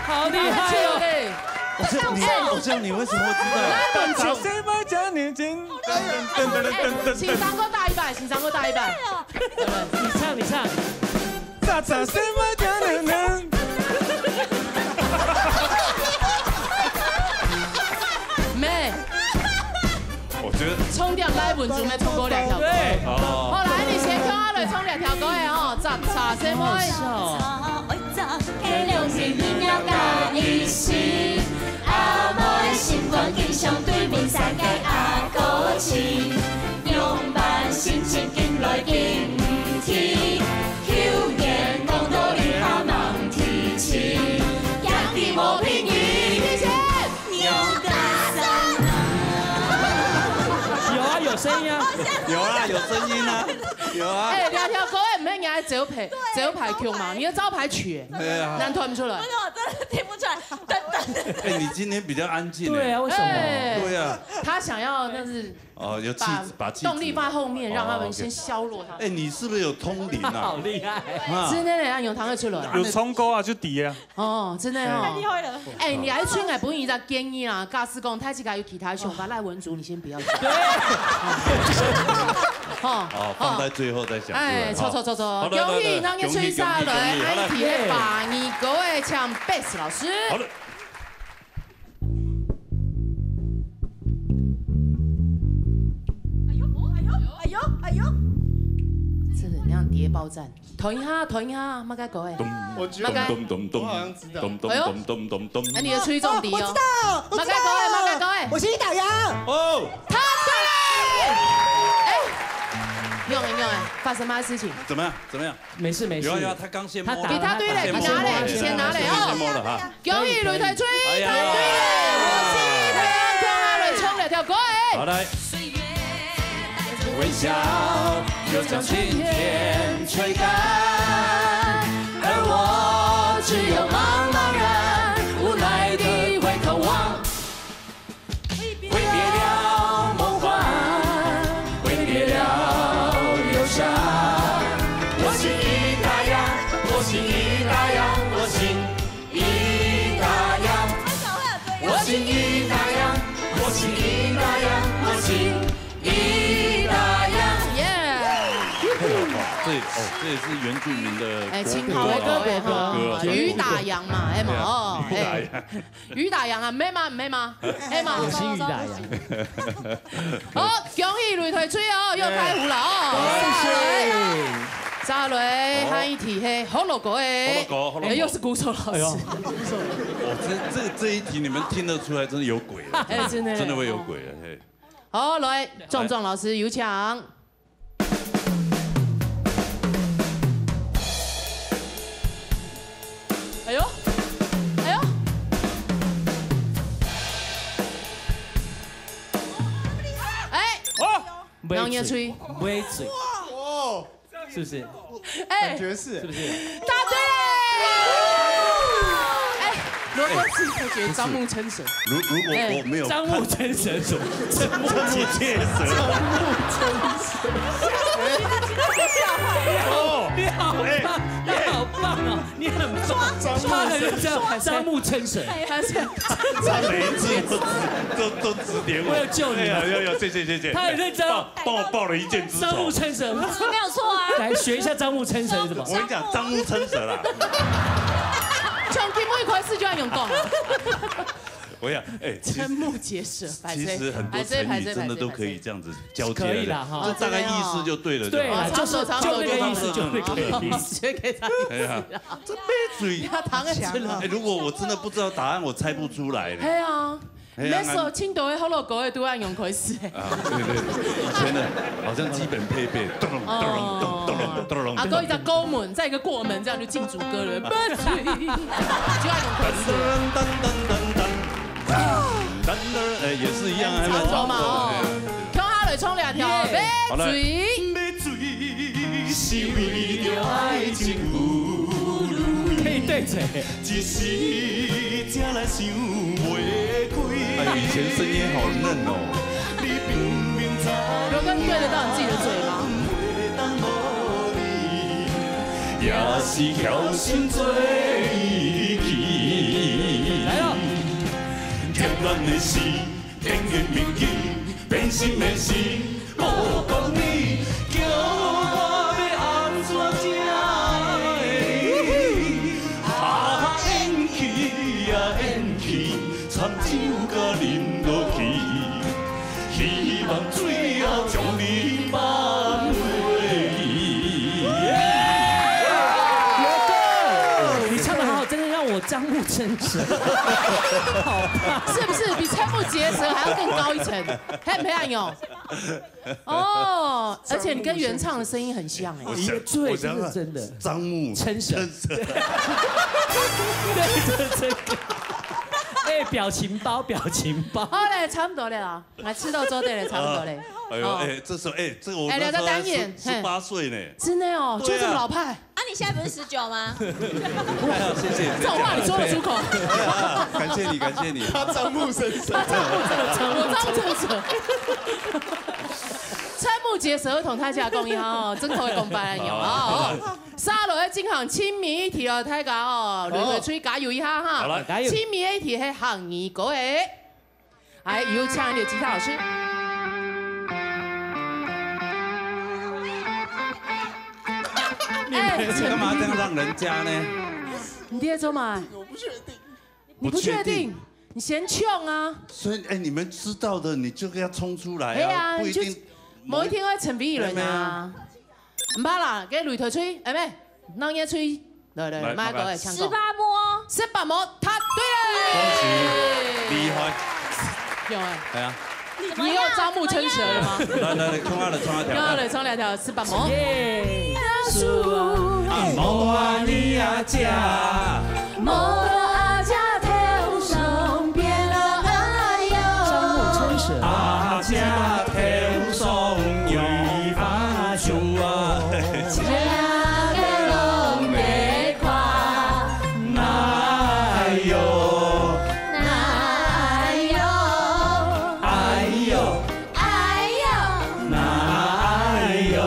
好厉害哦！我知道你为什么会知道？杂茶西妹加年轻，请三个大一百，请三个大一百。你唱。杂茶西妹加年轻。妹，我觉得冲点来文主没冲过2条歌。好，来你先跟阿磊冲2条歌的哦，杂茶西妹。阿妹心肝经常对面世界阿哥市，用办心情紧来紧去，口言讲道理下忙提起，养地无便宜，牛大山。有声音啊，有声音啊，有啊。哎，2条歌的唔免挨招牌曲嘛，你的招牌曲，难团不出来。我真的听不出来，等。哎，你今天比较安静。对啊，为什么？对啊。他想要那是有把动力放在后面，让他们先削弱他。哎，你是不是有通灵啊？好厉害！真的啊，用糖会出来。有冲高啊，就底啊。哦，真的哦。太厉害了。哎，你来春来本意在建议啦，假使讲太子家有其他想法，赖文竹你先不要讲。对。放在最后再讲。哎，错，恭喜咱嘅吹沙雷，安提嘅把你各位唱贝斯老师。好的。哎呦！这很像谍报战，团一下，马该各位。我觉得我好像知道。哎，你的吹中敌哦。我知道。马该各位。我是李导阳。哦。他对。哎，用哎，发生什么事情？怎么样？没事。有，他刚先摸。给他对嘞，你先拿嘞哦。恭喜雷台吹，他对嘞，我是太阳向阿雷冲2条歌哎。好来。微笑又将春天吹干，而我只有茫茫然无奈地回头望，挥别了梦幻，挥别了忧伤。我心已大洋，我心已大洋，我心已大洋，我心已大洋，我心已大洋，我心。这也是原住民的青桃的歌，雨打烊嘛，哎嘛哦，雨打烊啊，唔咩嘛，哎嘛，我是雨打烊。好，恭喜雷台吹哦，又开胡了哦，沙雷，汉一题嘿，红萝卜哎，又是鼓手老师，这一题你们听得出来，真的有鬼了，真的会有鬼了，嘿。好，来，壮老师有请。哎呦！哎！让你吹，微嘴，哇，是不是？感觉是，是不是？答对了！哎，罗伯茨同学张木称神。如果我没有张木称神什么？瞥蛇。你好棒哦，你很棒，他很认真，张木撑绳，他每一次都指点我，我有救你，有，谢，他很认真，帮我报了一箭之仇。张木撑绳，没有错啊，来学一下张木撑绳是吧？我跟你讲，张木撑绳啦，像金木一块四就要用动了。我想，瞠目结舌，其实很多成语真的都可以这样子交接，可以啦哈，就大概意思就对了，对啦，就那个意思就可以，学给他。哎呀，这杯水，他糖很强啊。如果我真的不知道答案，我猜不出来。对啊。那时候青岛的好多歌都要用开始。啊，对，以前的好像基本配备，咚咚咚咚咚。啊，都一个勾门，再一个过门，这样就进主歌了。就要用开始。也是一样，差不多嘛哦。看下来冲两条，买水。可以对嘴。以前声音好嫩哦。刘哥对得到你自己的嘴吗？来了。甜暖的心，甜言蜜语，变心的心，无讲你，叫我要安怎才会？演去呀演去，参酒甲饮落去，希望最后将你挽回。你唱得好好，真的让我张目撑神。好棒，是不是比瞠目结舌还要更高一层？黑不黑有？哦，而且你跟原唱的声音很像哎。对，真的真的。张目撑神。对，这个。哎，表情包，表情包。好嘞，差不多了啊，来吃到周队了，差不多嘞。哎呦，这时候这个我那时候18岁呢。真的哦，就这么老派。啊，你现在不是19吗？谢谢。这种话你说得出口？感谢你。他张目生神，我张目生。瞠目结舌同大家讲一下哦，真可以讲白了有哦。沙落去进行亲密一体哦，大家哦，你们出去加油一下哈。好了，加油。亲密一体是行业歌诶，来有请你的吉他老师。干嘛这样让人家呢？你爹做嘛？我不确定。你不确定？你嫌穷啊？所以你们知道的，你就要冲出来啊！不一定。某一天会成比一轮啊！唔怕啦，给擂台吹，係咪？弄嘢吹，來，買個嚟唱歌。18摸，答對了！恭喜，厲害！有哎。係啊。你又張目撐舌了嗎？來，衝下來，來，衝兩條18摸。耶！莫啊你啊家，莫啊家頭上變了哎呦，張目撐舌。啊家頭上有花樹啊，這個龍的花，哎呦，哎呦，哎呦，哎呦，哎呦。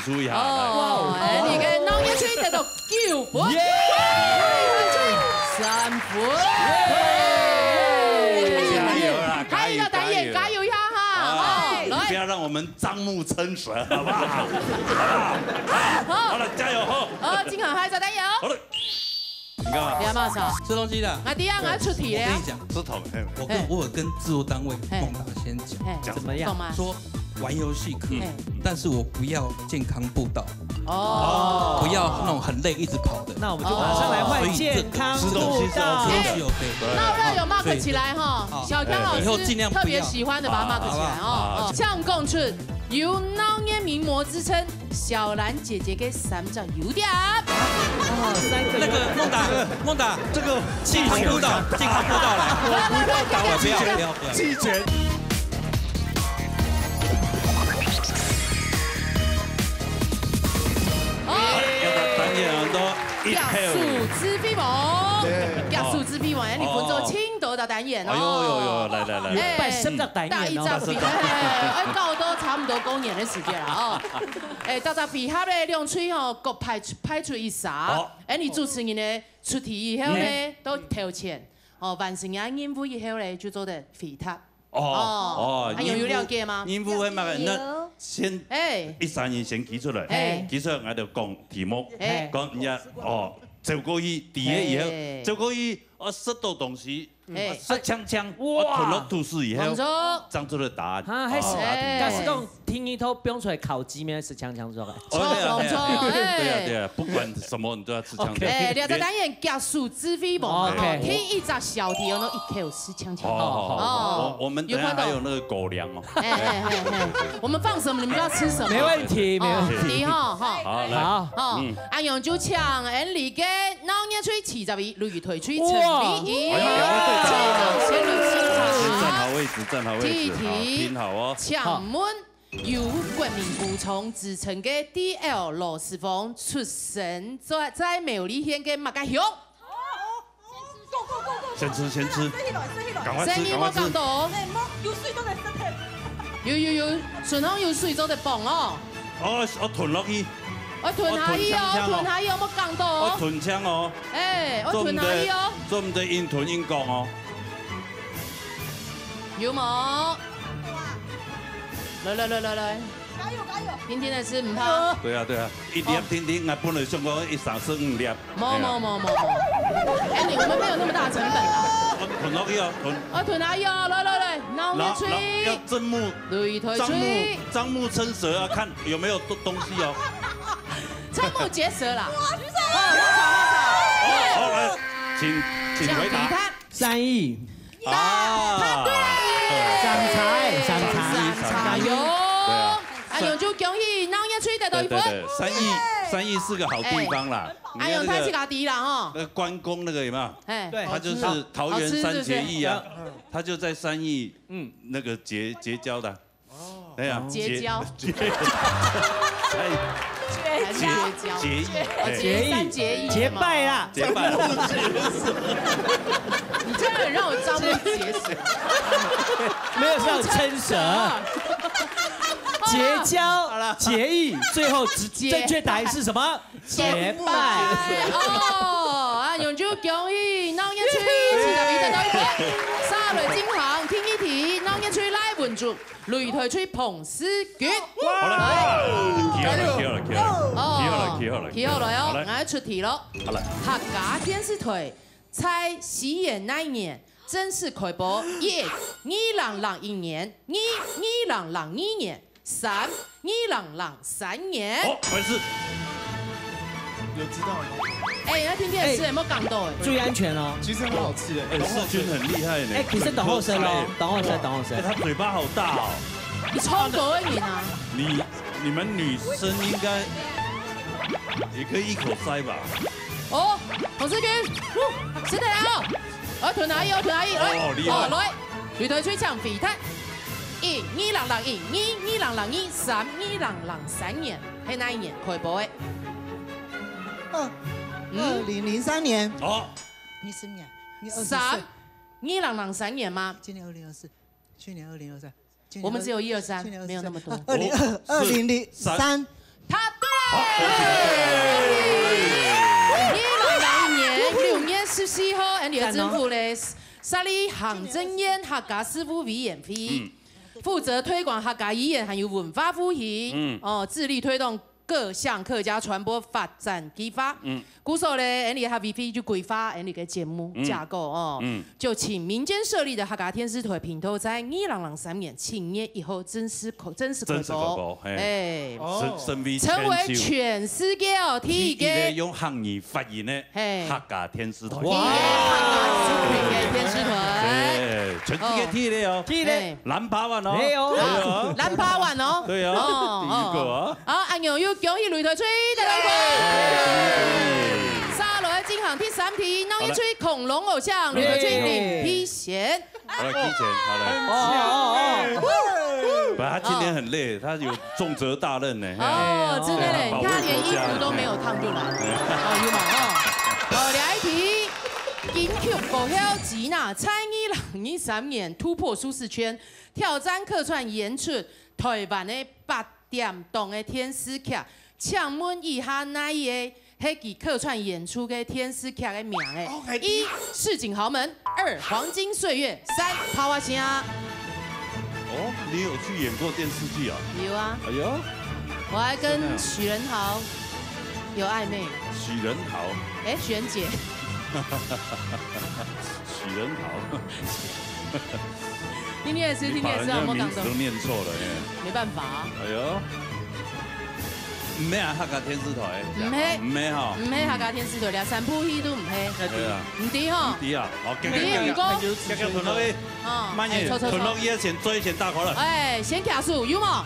注意下，哦，你嘅弄嘢吹得到9分，3分，加油啦！还有一个导演，加油一下哈！来，不要让我们张目撑舌，好不好？好了，加油！好，金行还在加油。好了，你干嘛？你要干啥？吃东西的。啊，第二个出题了。我跟你讲，吃头。我有跟制作单位孟达先讲怎么样？说玩游戏可以，但是我不要健康步道。哦。不要那种很累一直跑的。那我们就马上来换健康步道。吃东西 OK。那我要有 mark 起来哈，小康老师特别喜欢的把它 mark 起来哦。向共出有脑眼名模之称，小兰姐姐给3张优点。那个孟达，这个健康步道来，不要，弃权。要单眼啊，多一票。数之飞王，数之飞王，你分做青岛的单元哦。哎呦，来，拜升的单元大一张比，到都差不多公年的时间了哦。大家比哈咧两吹吼，各派出一啥？你主持人呢出题以后呢都投钱，完成啊任务以后呢就做的回答。还有了解吗？任务嘛，那先132先提出来，提出来我就讲题目，讲人家走过去，底下以后走过去，拾到东西，枪，我吞落吐司以后，长出了答案。还是，但是讲听一头标出来烤鸡面是枪出来。错，对啊，不管什么你都要吃枪。两个单元加数字飞梦，听一只小题，那一口是枪。好，我们等下还有那个狗粮哦。我们放什么你们就要吃什么。没问题。哈，好，来，好，安阳就抢 N 里嘅老年吹起在位，擂台吹陈立仪，站好位置，听好哦。抢问由国民补充自称嘅 DL 罗斯峰出生在苗栗县嘅马家乡。先吃，赶快吃。我讲到，有水都在身体。有，顺风有水都在蹦哦。我吞落去。我吞下去哦，我讲到哦。我吞枪哦。我吞下去哦。做唔得硬吞硬讲哦。有冇？来，加油！天天来吃唔怕。对啊，一粒天，我本来想讲1、3、4、5粒。冇。我们没有那么大成本啦。我吞落去哦，我吞下去哦，来，脑面吹。要正目，擂台吹。张目撑舌啊，看有没有东西哦。瞠目结舌啦！好，来，请回答。3亿。答对。上茶油。安永就恭喜老爷吹得到一分。3亿是个好地方啦。安永太是家底啦哈。那个关公那个有没有？对，他就是桃园3结义啊，他就在3义那个结交的。哎呀，结交。结拜啦！结拜。你这样让我张不结舌。没有这样撑舌。结交、结义，最后正确答案是什么？结拜。永就恭喜老爷吹，70米得到1分。沙雷金行听一题，老爷吹来稳住，擂台吹彭思娟。好了，起好了哦，我出题咯。好了，客家电视台在西元那一年正式开播，2001年，2002年，2003年。好，没事。有知道吗？那听电视有没有讲到？注意安全哦。其实很好吃的。世军很厉害呢。你是等候生哦，等候生。他嘴巴好大哦。你超多一年啊！你们女生应该也可以一口塞吧？洪世军，是的哦。我吞下去，厉害。来，擂台吹唱肥炭。2002年，係哪一年開播的？2003年。你是年？2003年嗎？今年2024，去年2023。我們只有123，沒有那麼多。2003。他對。2001年6月14號，你的政府咧，設立行政院客家事務委員會。負責推廣客家語言還有文化復興，致力推動各項客家傳播發展計劃。故所咧，你客委會就規劃你個節目架構就請民間設立的客家電視台頻道在2003年7月1號正式開播，成為全世界第一個用漢語發言的客家電視台。電視台，全世界第一個哦，Number 1哦，Number 1哦，對啊，第一個啊。阿牛要恭喜擂台吹得到分。沙來進行第3題，老一吹恐龍偶像擂台吹林丕賢。好了，提前，好了。不，他今天很累，他有重责大任呢。哦，真的嘞，你看他连衣服都没有烫就来。哦，有嘛哦。好，下一题。金曲歌后吉娜蔡依林2023年突破舒适圈，挑战客串演出台湾的8点档的天使剧，请问以下哪一个？迄支客串演出嘅天使剧嘅名诶：1. 市井豪门，2. 黄金岁月，3. 桃花声。哦，你有去演过电视剧啊？有啊。哎呦，我还跟许仁豪有暧昧。许仁豪？哎，许仁姐。许仁豪。今天也是，今天也是，我名字都念错了耶。没办法。哎呦。唔係啊，客家天使台。唔係，唔係嗬。唔係客家天使台，連三浦戲都唔係。係啊。唔啲嗬。唔啲啊，好，繼續屯落去。哦。慢啲，屯落去先追先大口了。哎，先卡數有冇？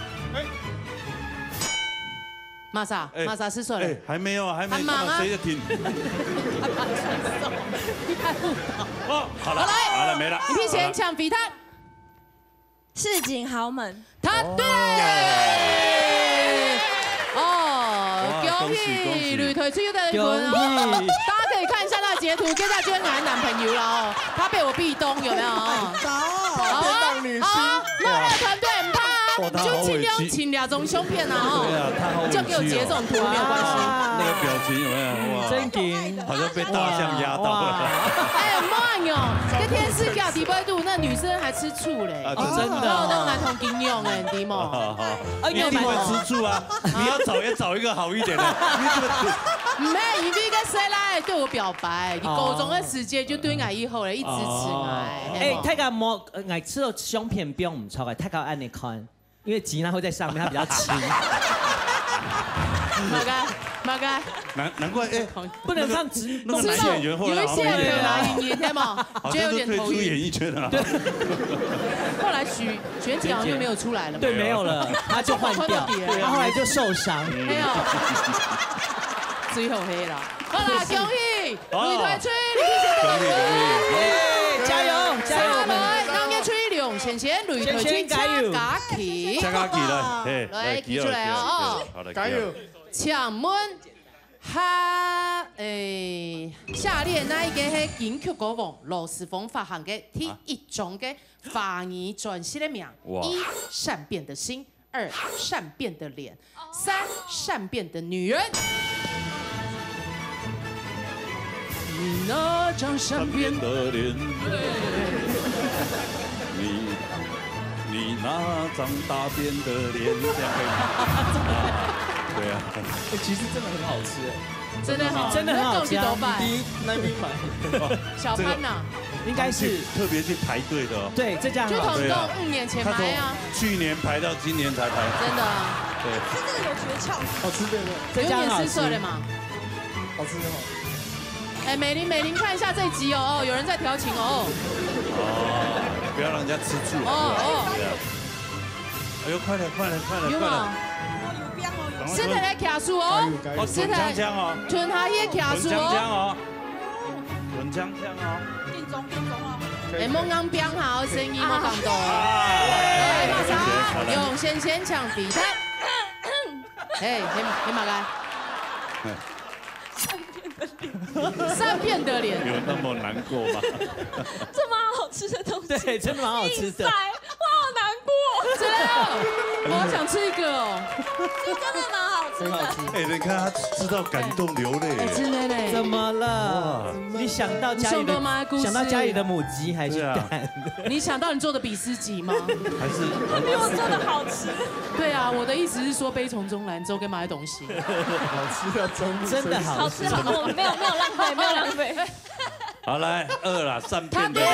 瑪莎，瑪莎是錯了。還沒有啊，還沒。誰在聽？哦，好了，好了，沒了。你提前搶比他。市井豪門。他對。恭喜吕腿出又的滚哦！大家可以看一下他的截图，跟他今天来男朋友了哦，他被我壁咚，有没有？好啊，那那个团队很怕，就尽量请2种胸片啊哦，就给我截这种图没有关系。那个表情有没有？哇，真紧，好像被大象压到了。哎，慢哦，这天是表底杯度，那女生还吃醋嘞，真的，那男同金用哎，迪莫，你一定会吃醋啊！你要找也找一个好一点的。唔係，而家個細奶對我表白，高中嘅時間就對我以後咧一直吃愛。哎，太個莫愛吃到胸片不用唔錯嘅，太個按你看，因為吉娜會在上面，它比較輕。馬該，難怪哎，不能放直，那個男演員後來好像有一拿演員，對嗎？好像都退出演藝圈了。後來許玄姐好像就沒有出來了。對，沒有了，他就換掉，他後來就受傷。沒有。最後黑啦！好啦，恭喜女團翠玲，加油加油！當年翠玲，先女團去加旗，加旗啦，來舉出來哦！加油！請問下列哪一個係金曲歌王羅時豐發行嘅第一張嘅華語專輯嘅名？1. 善變的心，2. 善變的臉，3. 善變的女人。你那張善變的臉，你那張大便的臉，這樣可以嗎？對啊，其實真的很好吃真的好，真的很好吃。那邊買，小潘呐，應該是特別去排隊的哦。對，這家就統共5年前排啊，去年排到今年才排。真的。對，它這個有訣竅，好吃對不對？有點失色了嘛。好吃哦。哎，美玲看一下這一集哦，有人在調情哦。哦，不要讓人家吃醋。哎呦，快點，有嗎？身體咧卡數哦，身體鏘哦，吞下嘢卡數哦，吞鏘哦，定中哦。哎，猛咁變下聲音冇咁多。哎，馬莎用先搶比賽。哎，你馬該。善變的臉，有那麼難過嗎？這麼好吃的東西，對，真的蠻好吃的。我好難過，真的，我好想吃一個哦。這真的蠻好吃的。哎，你看他吃到感動流淚。真的嘞？怎麼了？你想到家裡的母雞還是蛋？你想到你做的比斯吉嗎？還是比我做的好吃。對啊，我的意思是說悲從中來，粥跟買東西。好吃的中，真的好吃。我沒有浪費，沒有浪費。好來2啦，善變的臉。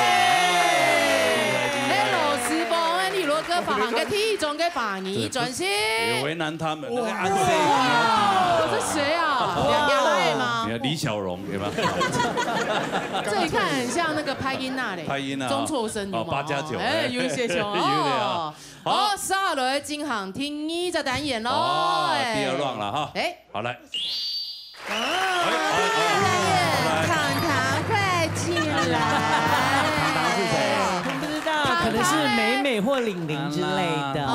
羅時豐你羅哥發行嘅第一張嘅華語專輯。也為難他們。那個安 C。這誰啊？兩位嗎？你看李小龍對吧？這一看很像那個拍音娜嘞。拍音娜。中輟生有嗎？8+9。哎，有些像哦。好，下來進行聽你的單眼嘍。第2 round 了哈。哎，好來。糖糖快進來。不知道。美或玲玲之类的。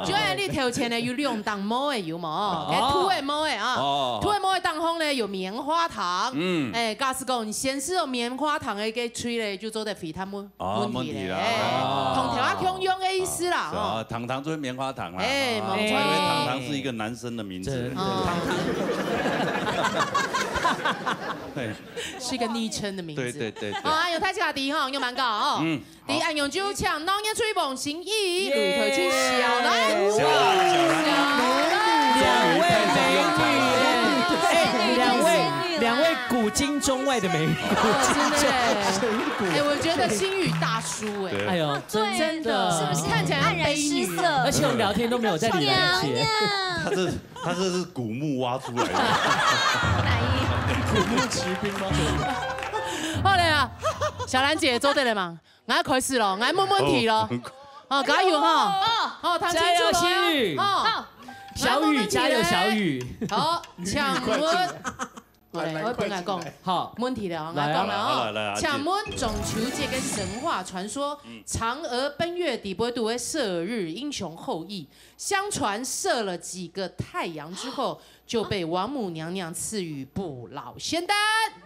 就按你头前呢有2档毛的有冇？土的毛的啊，土的毛的当中呢有棉花糖。假使讲先是用棉花糖的给吹嘞，就做得非常问题嘞。同条啊共用的意思啦。糖糖就是棉花糖啦。没错。因为糖糖是一个男生的名字。对，是一个昵称的名字。对。啊，有太极卡第一哈，有蛮高哦。第一按永就抢老年吹梦心意，lui退去小兰，两位古今中外的美女，我觉得星宇大叔哎呦，真的，是不是看起来黯然失色？而且我们聊天都没有在理那些。他这是古墓挖出来的。古墓奇兵吗？好嘞啊，小兰姐做对了嘛？我开始了，我问问题了。加油哈！唐青加油，星宇！小雨加油，小雨！好，抢问。我本来讲好问题了，我讲了哦。抢问中秋节跟神话传说，嫦娥奔月底不度为射日英雄后羿，相传射了几个太阳之后，就被王母娘娘赐予不老仙丹。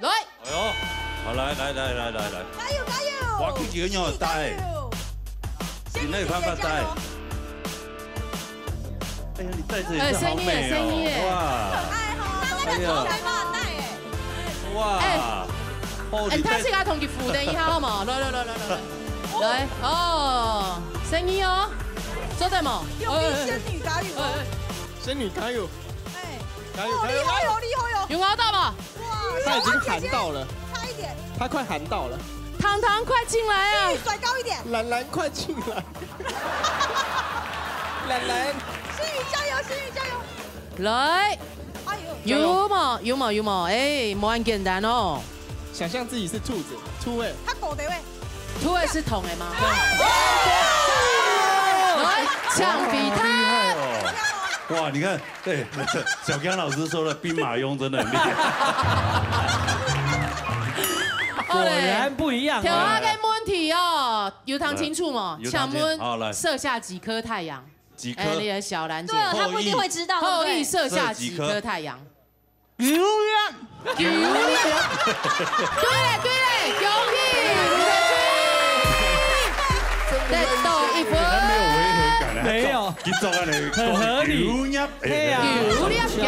来，哎呦，好来，加油！哇，这几个人有带，你那有办法带？哎呀，你带着也是好美哦，哇，哎呀。哇！他是要同佢扶定一下好冇？來哦，聲音哦，做得冇？用力仙女加油！仙女加油！加油！厲害哦！有熬到嗎？哇！他已經喊到了，差一點，他快喊到了。糖糖快進來啊！甩高一點。蘭蘭快進來！蘭，星宇加油！來。有冇？哎，冇咁簡單哦。想象自己是兔子，兔位。他狗的位。兔位是桶的嗎？來搶比他。哇，你看，对，小江老師說的兵馬俑真的很厲害。果然不一樣。條下嘅問題哦，有講清楚嘛？搶問射下幾顆太陽？幾顆？你的小蘭姐，對，他不一定會知道。後羿射下幾顆太陽？對嘞，恭喜！得到1分。沒有違和感，沒有，很合理。對啊，驚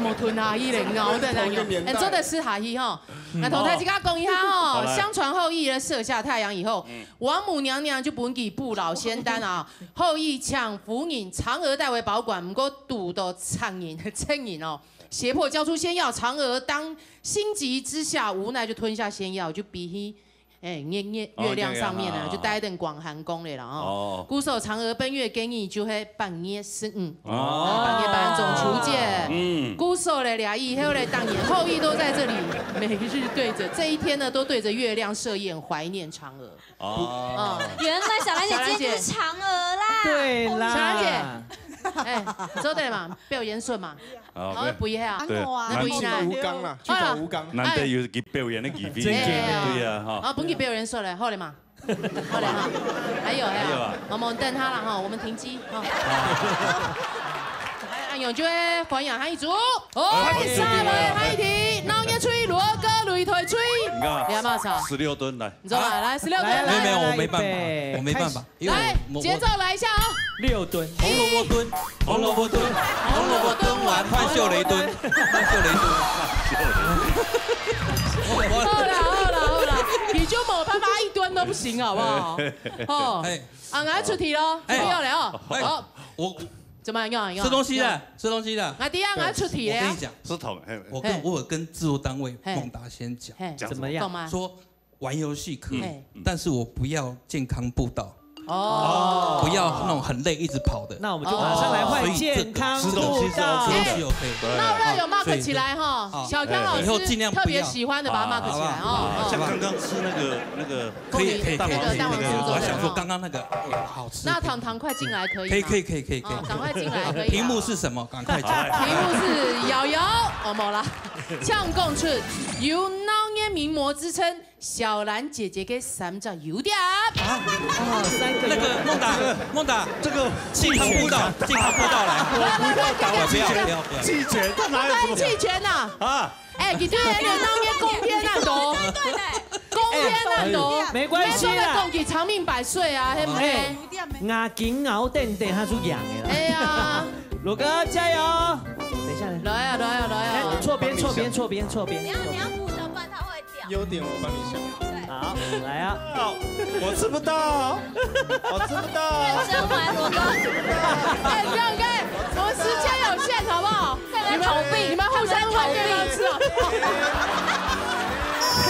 冇吞下去嚟咬的那樣，做的是下去哈。那同大家講一下哈，相傳後羿呢射下太陽以後，王母娘娘就本給不老仙丹啊，後羿搶符引嫦娥代為保管，唔過賭到蒼蠅哦。脅迫交出仙藥，嫦娥當心急之下，無奈就吞下仙藥，就比起月亮上面呢，就待等廣寒宮嚟啦哦。古首嫦娥奔月給你就係半夜15，半夜半中秋節。古首的倆以後的當年後羿都在這裡，每日對着這一天呢，都對着月亮設宴懷念嫦娥。原來小蘭姐今天是嫦娥啦。對啦，小蘭姐。做對嘛，表演順嘛，好不一下，對，難去吳剛啦，去找吳剛。難得有佢表演的機會，對啊，哈。本期表演順了，好了嘛，好了哈，還有，我們等他了哈，我們停機哈。按永就會還陽漢一組，第三位海體，老年吹羅哥擂台吹，你要多少？16噸來，你走吧，來16噸，來，沒有，我沒辦法，來節奏來一下啊，6噸，紅蘿蔔燉完換秀雷燉，好了，你就冇辦法一噸都不行，好不好？哦，來出題咯，不要了哦，好，我。怎麼樣？吃東西的。第二個出題了。我跟你講，是桶。我有跟制作單位孟達先講，怎麼樣？說玩遊戲可以，但是我不要健康步道。哦，不要那種很累一直跑的。那我們就馬上來換健康步道。吃東西 OK。那熱有 mark 起來哈，小康老師特別喜歡的把它 mark 起來哦。像剛剛吃那個可以蛋黃酥，我想說剛剛那個好吃。那糖快進來可以嗎？可以，趕快進來可以。題目是什麼？趕快講。題目是瑤瑤，沒啦，搶講出有老年名模之称，小兰姐姐给3张优点。3个。那个孟达，这个健康步道来，不要，弃权，他哪有什么弃权呐？啊！哎，你对人有当面公偏那多，公偏那多，没关系啦，恭喜长命百岁啊，对不对？牙筋熬垫垫，他出痒的啦。哎呀，鲁哥加油！等一下，来呀！错边。你要负责办，他会掉。优点我帮你想。好，来啊！我吃不到。认真玩，罗哥。哎，不要干，我们时间有限，好不好？你们互相换对方吃啊！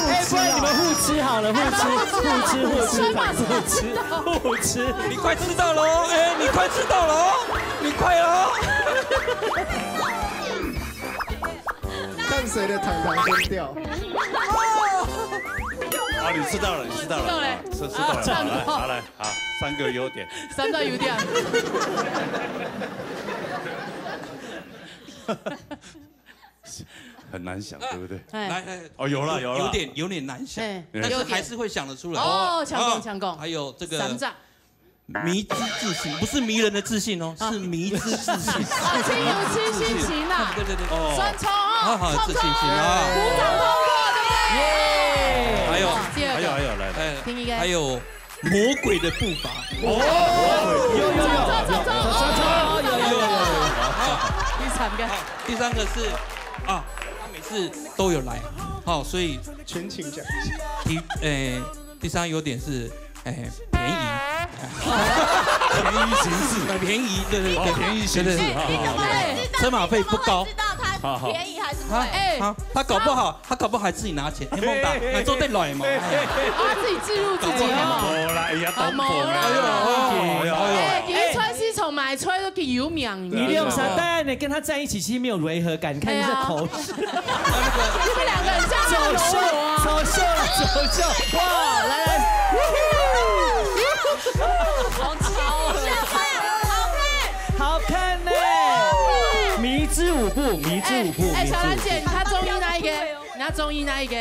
哎，不然你们互吃好了，互吃。你快吃到喽！哎，你快吃到喽！你快喽！看谁的糖先掉。好，你吃到了，吃到了，好来，好，3个优点，3个优点。很难想，对不对？来，哦，有了，有点难想，但是还是会想得出来。哦，强攻。还有这个3张。迷之自信，不是迷人的自信哦，是迷之自信。心有戚心情呐。对。酸葱啊，好，自信心啊。鼓掌通过，对不对？耶。还有，来，听一个。还有魔鬼的步伐。有。第3个是他每次都有来，好，所以全勤奖。第3优点是便宜。便宜，对，便宜行事，车马费不高。知道他便宜还是贵？他搞不好还自己拿钱。哎，孟达，你做对来嘛？他自己置入自己嘛？没啦，哎呀，懂哎，给川西从买出来都给有名。你用啥带呢？跟他在一起其实没有违和感，看这头。你们2个人这样走秀，哇，来。好看呢！迷之舞步。哎，小兰姐，你看中医哪一个？你看中医哪一个？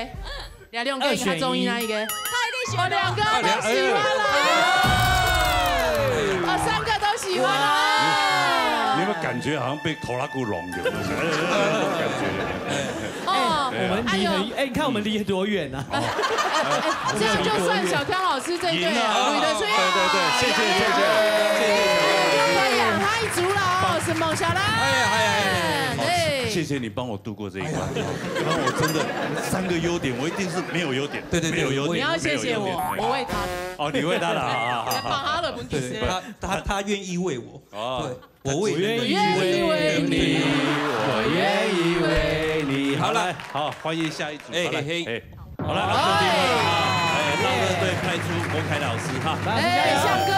两个，你看中医哪一个？他一定喜欢，2个都喜欢了。3个都喜欢了。你有没有感觉好像被头拉骨拢有？感觉。我们离很，你看我们离多远啊？这样就算小康老师这一对女的出演。对，谢谢。就可以养他一族了哦，是孟小兰。谢谢你帮我度过这一关，不然我真的3个优点，我一定是没有优点。对，没有优点。你要谢谢我，我为他。哦，你为他的，好。帮他的不是。他愿意为我。哦，我愿意为你，我愿意为你。好了，好，欢迎下一组。好了，到题目了哈，大乐队派出国凯老师哈。向哥。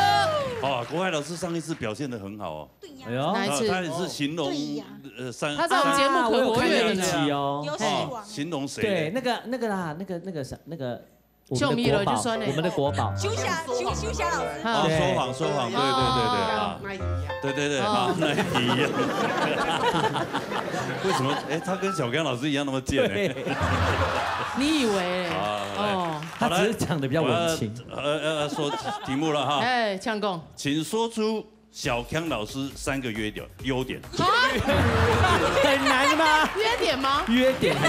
哦，国凯老师上一次表现得很好哦。对呀。哪一次？他也是形容他在我们节目可活跃的期哦。形容谁？对，那个。救迷了就算了。我们的国宝。修霞老师。说谎，对，好，那一样。为什么？哎，他跟小刚老师一样那么贱呢？你以为？他只是讲的比较文青。说题目了哈。哎，呛共，请说出小康老师3个优点。很难吗？约点吗？约点的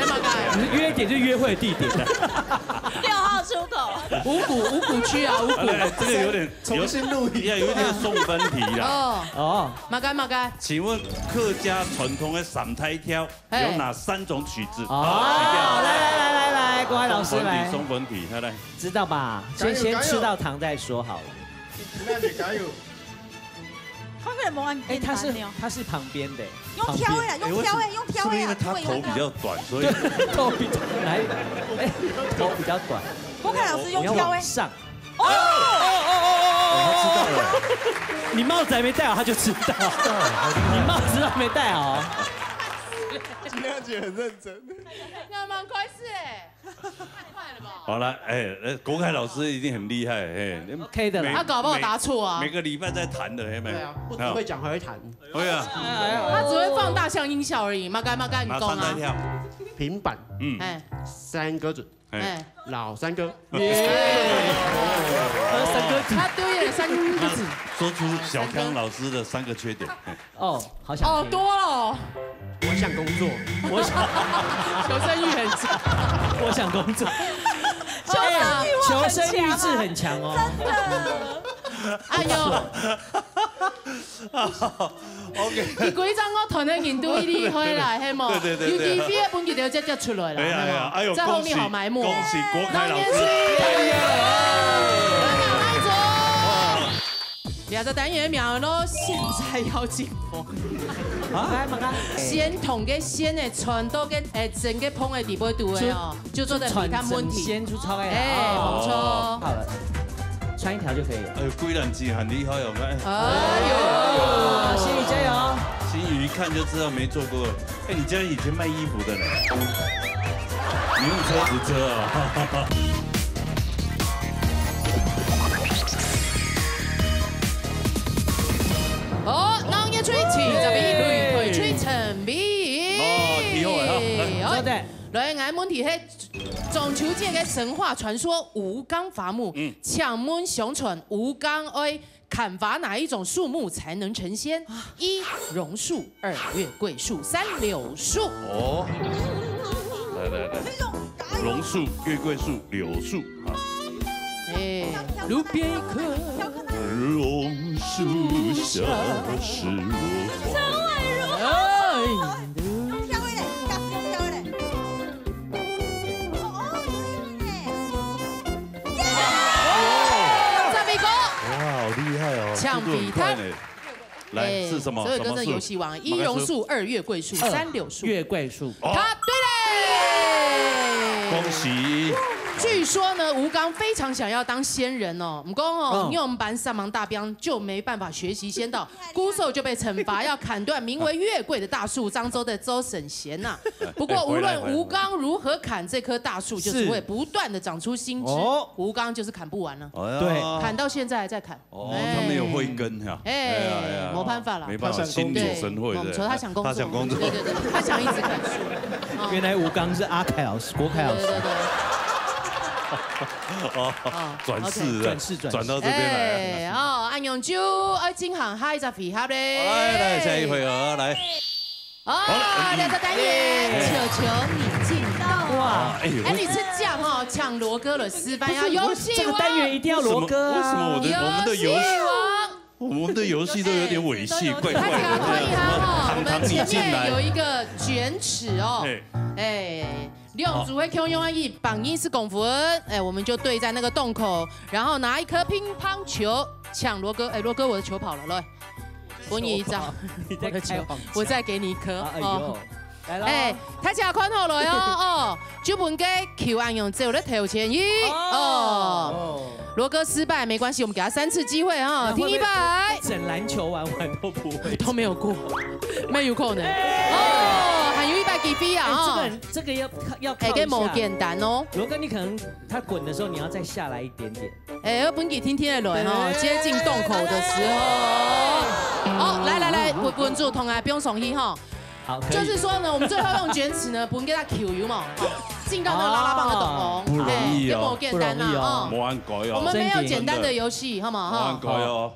嘛，该。约点就约会的地点的。6号出口。五股区啊，五股。这个有点重新录一下，有点送分题啦。哦，马该。请问客家传统的散台挑有哪3种曲子？来，国凯老师来。送分题，来。知道吧？先吃到糖再说好了。那你加油。哎，他是旁边的，用挑呀，用挑呀，是不是因为他头比较短，所以头比较来，头比较短。国凯老师用挑哎，上。他知道了。你帽子还没戴好，他就知道。你帽子还没戴好。金亮姐很认真。那蛮快事哎，太快了吧？好了，国凯老师一定很厉害，可以的啦。他搞不好答错啊。每个礼拜在弹的，对啊，不只会讲还会弹。会啊。他只会放大象音效而已，马干你讲啊。平板，三歌准。老三哥，三哥，他丢了三个字，说出小康老师的3个缺点。哦，好想哦，多了。我想工作，我想求生欲很强，我想工作，求生欲志很强哦。哎呦 ，OK， 你规张我团的人都厉害啦，系冇？对，尤其飞的本节就接出来了，哎呦，在后面好埋没。恭喜国凯老师！2个单元秒咯，现在要进风。先同嘅先的传到嘅整个碰的底部度的哦，就做的比较问题。先出超没错。好了，穿一条就可以了。哎呦，龟兰鸡很厉害哦，哎呦，心宇加油！心宇一看就知道没做过。哎，你家以前卖衣服的呢？你用车子遮啊？好，那也吹起这边雷腿吹陈斌。哦，挺好的哈。好的。来，俺问题是中秋节的神话传说吴刚伐木，强门相传吴刚爱砍伐哪一种树木才能成仙？1榕树，2月桂树，3柳树。哦，来，榕树、月桂树、柳树啊。路边一棵榕树下是我陈婉如，跳回来，再比个，哇，好厉害哦！呛比他。来是什么？所有歌是游戏王，1榕树，2月桂树，3柳树。月桂树。答对嘞！恭喜！据说呢，吴刚非常想要当仙人哦，不过哦，因为我们班三芒大兵就没办法学习仙道，孤手就被惩罚要砍断名为月桂的大树，漳州的周省贤呐。不过无论吴刚如何砍这棵大树，就是会不断的长出新枝，吴刚就是砍不完了。对，砍到现在还在砍。哦，他没有慧根哈。没办法了，没办法，心领神会的。他想工作，对，他想一直砍树。原来吴刚是阿凯老师，国凯老师。对。哦，转到这边来。哦，安永就爱进行下一只回合嘞。来，下一回合来。哦，2个单元，求求你进到。哇，哎，你是这样哈，抢罗哥的示范呀？游戏这个单元一定要罗哥啊！为什么我们的游戏我们的游戏都有点猥亵，怪怪的。我们前面有一个卷尺哦，用组会 Q 用阿姨绑10公分，我们就对在那个洞口，然后拿一颗乒乓球抢罗哥，罗哥我的球跑了，来，给你一张，我的球，我再给你一颗哦。来了，大家看好了哟哦，就本给 Q 安用只有在头前罗哥失败没关系，我们给他3次机会哈，听100。整篮球玩都不会，都没有过，没有可能哦，还有100几飞啊！这个要给某简单哦。罗哥，你可能他滚的时候你要再下来一点点。要本给听的轮哦，接近洞口的时候，哦，来，稳住，同学不用松懈哈。好，就是说呢，我们最后用卷尺呢，不给他 Q 油嘛，进到那个拉拉棒的洞哦，不容易哦，不简单哦，我们没有简单的游戏，好吗？哈，改哦。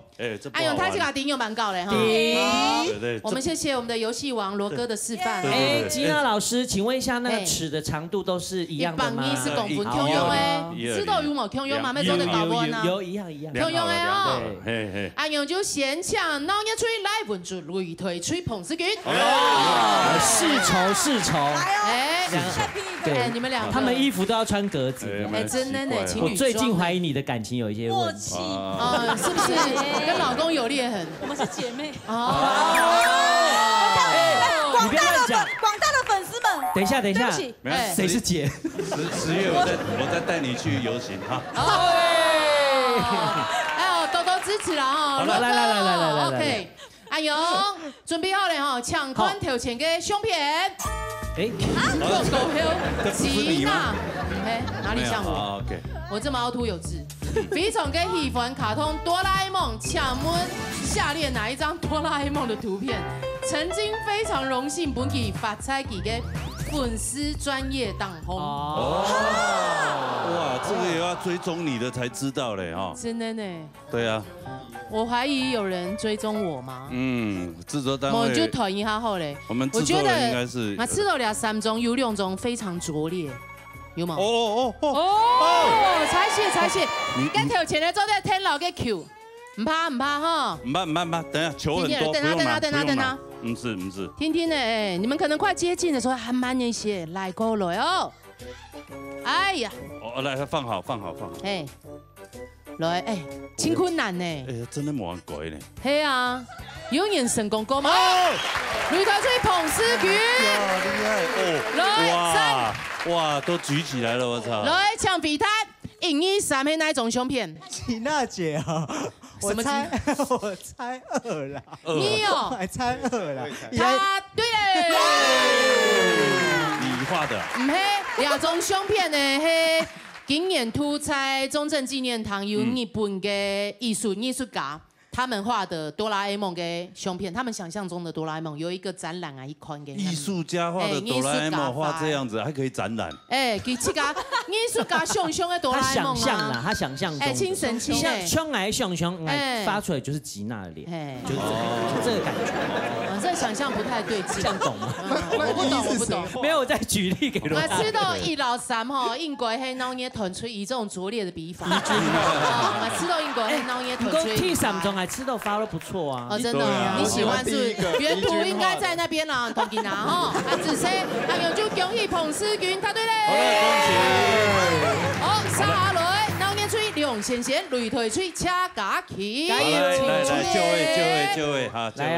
哎呦，他这个顶有蛮高的哈。对，我们谢谢我们的游戏王罗哥的示范。吉娜老师，请问一下，那个尺的长度都是一样的吗？110公分，通用哎，知道有冇通用嘛？没做的搞不呢？有一样。通用哎哦。阿勇就先抢，脑一吹来稳住，雷腿吹捧死军。世仇。对，你们两个，他们衣服都要穿格子。真的呢，情侣装。我最近怀疑你的感情有一些问题。是不是？跟老公有裂痕，我们是姐妹。你不要乱讲。广大的粉丝们，等一下，谁是姐？10月我再带你去游行哈。多多支持了哈。来 ，OK。阿勇，准备好了哈，抢关头前的相片。这不是你吗？哪里像我？我这么凹凸有致。非常给喜欢卡通哆啦 A 梦，请问下列哪一张哆啦 A 梦的图片曾经非常荣幸本期发财给的粉丝专业当红？哇，这个也要追踪你的才知道嘞哈。真的呢？对啊。我怀疑有人追踪我吗？制作单位。我就讨一下后嘞。我们制作人应该是。我吃到了3种，有2种非常拙劣。有冇？踩线！跟头前的做在天老嘅 Q， 唔怕哈？唔怕，等下球很多，等下，不是。听呢，你们可能快接近的时候还慢一些，来过来哦。哎呀，来放好。哎，来真困难呢。真的冇人改呢。係啊，有人成功過嗎？擂台吹彭思源，來哇，都舉起來了，我操！來搶比攤，113係哪一種胸片？缇娜姐啊，我猜2啦。你哦，还猜2啦。他對嘞。你畫的？唔係，2種胸片呢係今年突在中正紀念堂有日本嘅藝術家。他們畫的哆啦 A 夢嘅胸片，他們想象中的哆啦 A 夢有一個展覽啊，一款嘅。藝術家畫的哆啦 A 夢畫這樣子，還可以展覽。佢這個藝術家熊的哆啦 A 夢啊，他想象中。親神奇。熊來熊，發出來就是吉娜的臉，就是這個感覺。這想象不太對勁。這樣懂嗎？我不懂。沒有，我再舉例給羅。我吃到163吼，英國係鬧嘢團吹，以這種拙劣的筆法。我吃到英國係鬧嘢團吹。T3種還吃到發都不錯啊。真的，你喜歡是原圖應該在那邊啦，同吉娜吼。只是用就恭喜彭思源，他對嘞。好，下來鬧嘢吹，梁賢賢擂台吹車架起。來，就位，哈，就位。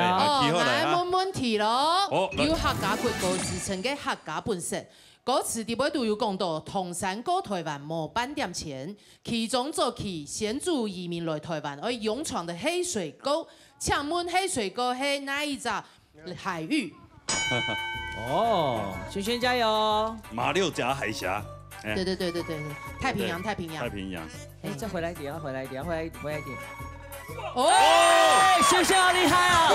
來問題咯。有客家國歌自稱嘅客家本色。歌詞底部都有講到，同山過台灣冇半點錢，其中做起先祖移民來台灣而勇闖的黑水溝，請問黑水溝係哪一個海域？萱萱加油！馬六甲海峽。對，太平洋。再回來點。萱萱好厲害啊！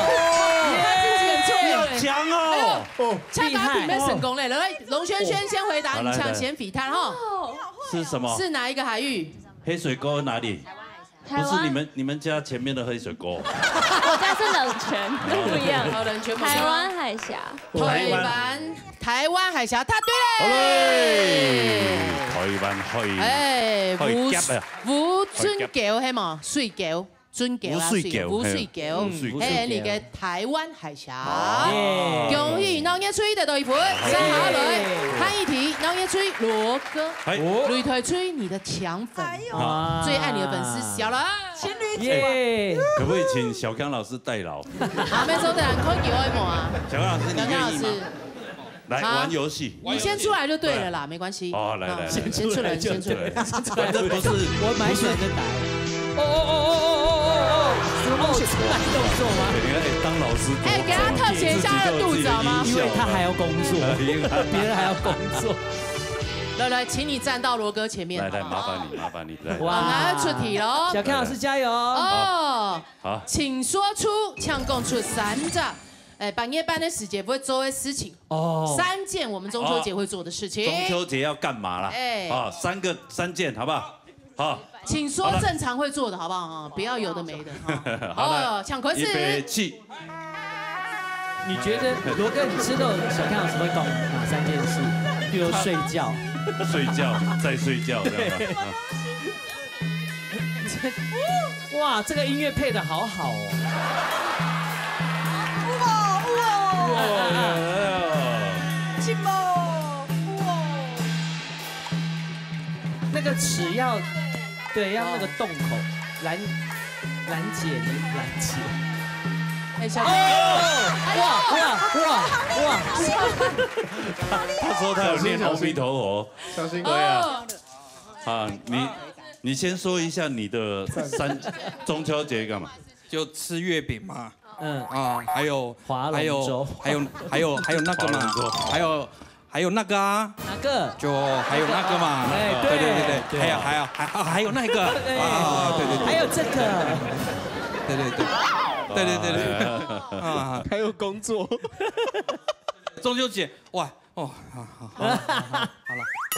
好強哦！恰答題沒成功嘞，來，龍萱萱先回答，你搶先比攤哈。是什麼？是哪一個海域？黑水溝哪裡？不是你們家前面的黑水溝。我家是冷泉，不一樣。冷泉。台灣海峽。台灣海峽，答對嘞。台灣海。吳尊橋係嘛？水橋。無水橋，係你嘅台灣海峽。恭喜鬧嘢吹得到一分，接下來看一題，鬧嘢吹羅哥，擂台吹你的強粉，最愛你的粉絲小了，情侶節，可不可以請小剛老師代勞？沒收的人可以給我一模啊。小剛老師，你願意嗎？來玩遊戲，你先出來就對了啦，沒關係。來，先出來。這不是我蠻喜歡這答案。什麼動作嗎？當老師，給他特寫一下他的肚子好嗎？因為他還要工作，別人還要工作。來，請你站到羅哥前面。來，麻煩你。我們要出題嘍。小 K 老師加油！好，請說出，搶講出3個，半夜班的時節會做的事情。3件我們中秋節會做的事情。中秋節要幹嘛啦？3件，好不好？好。請說正常會做的，好不好？不要有的沒的。好，搶錗時。起。你覺得羅哥，你知道小 K 老師會搞哪3件事？比如睡覺，再睡覺。哇，這個音樂配得好好哦。那個尺要。對，要那個洞口，攔截。小哇！他說他有念阿彌陀佛，小心。對啊。你先說一下你的中秋節幹嘛？就吃月餅嘛。還有划龍舟，還有那個嘛，還有还有那个啊，哪个？就还有那个嘛，哎，对，还有那个啊，对，还有这个，对，啊，还有工作，中秋节，哇，哦，好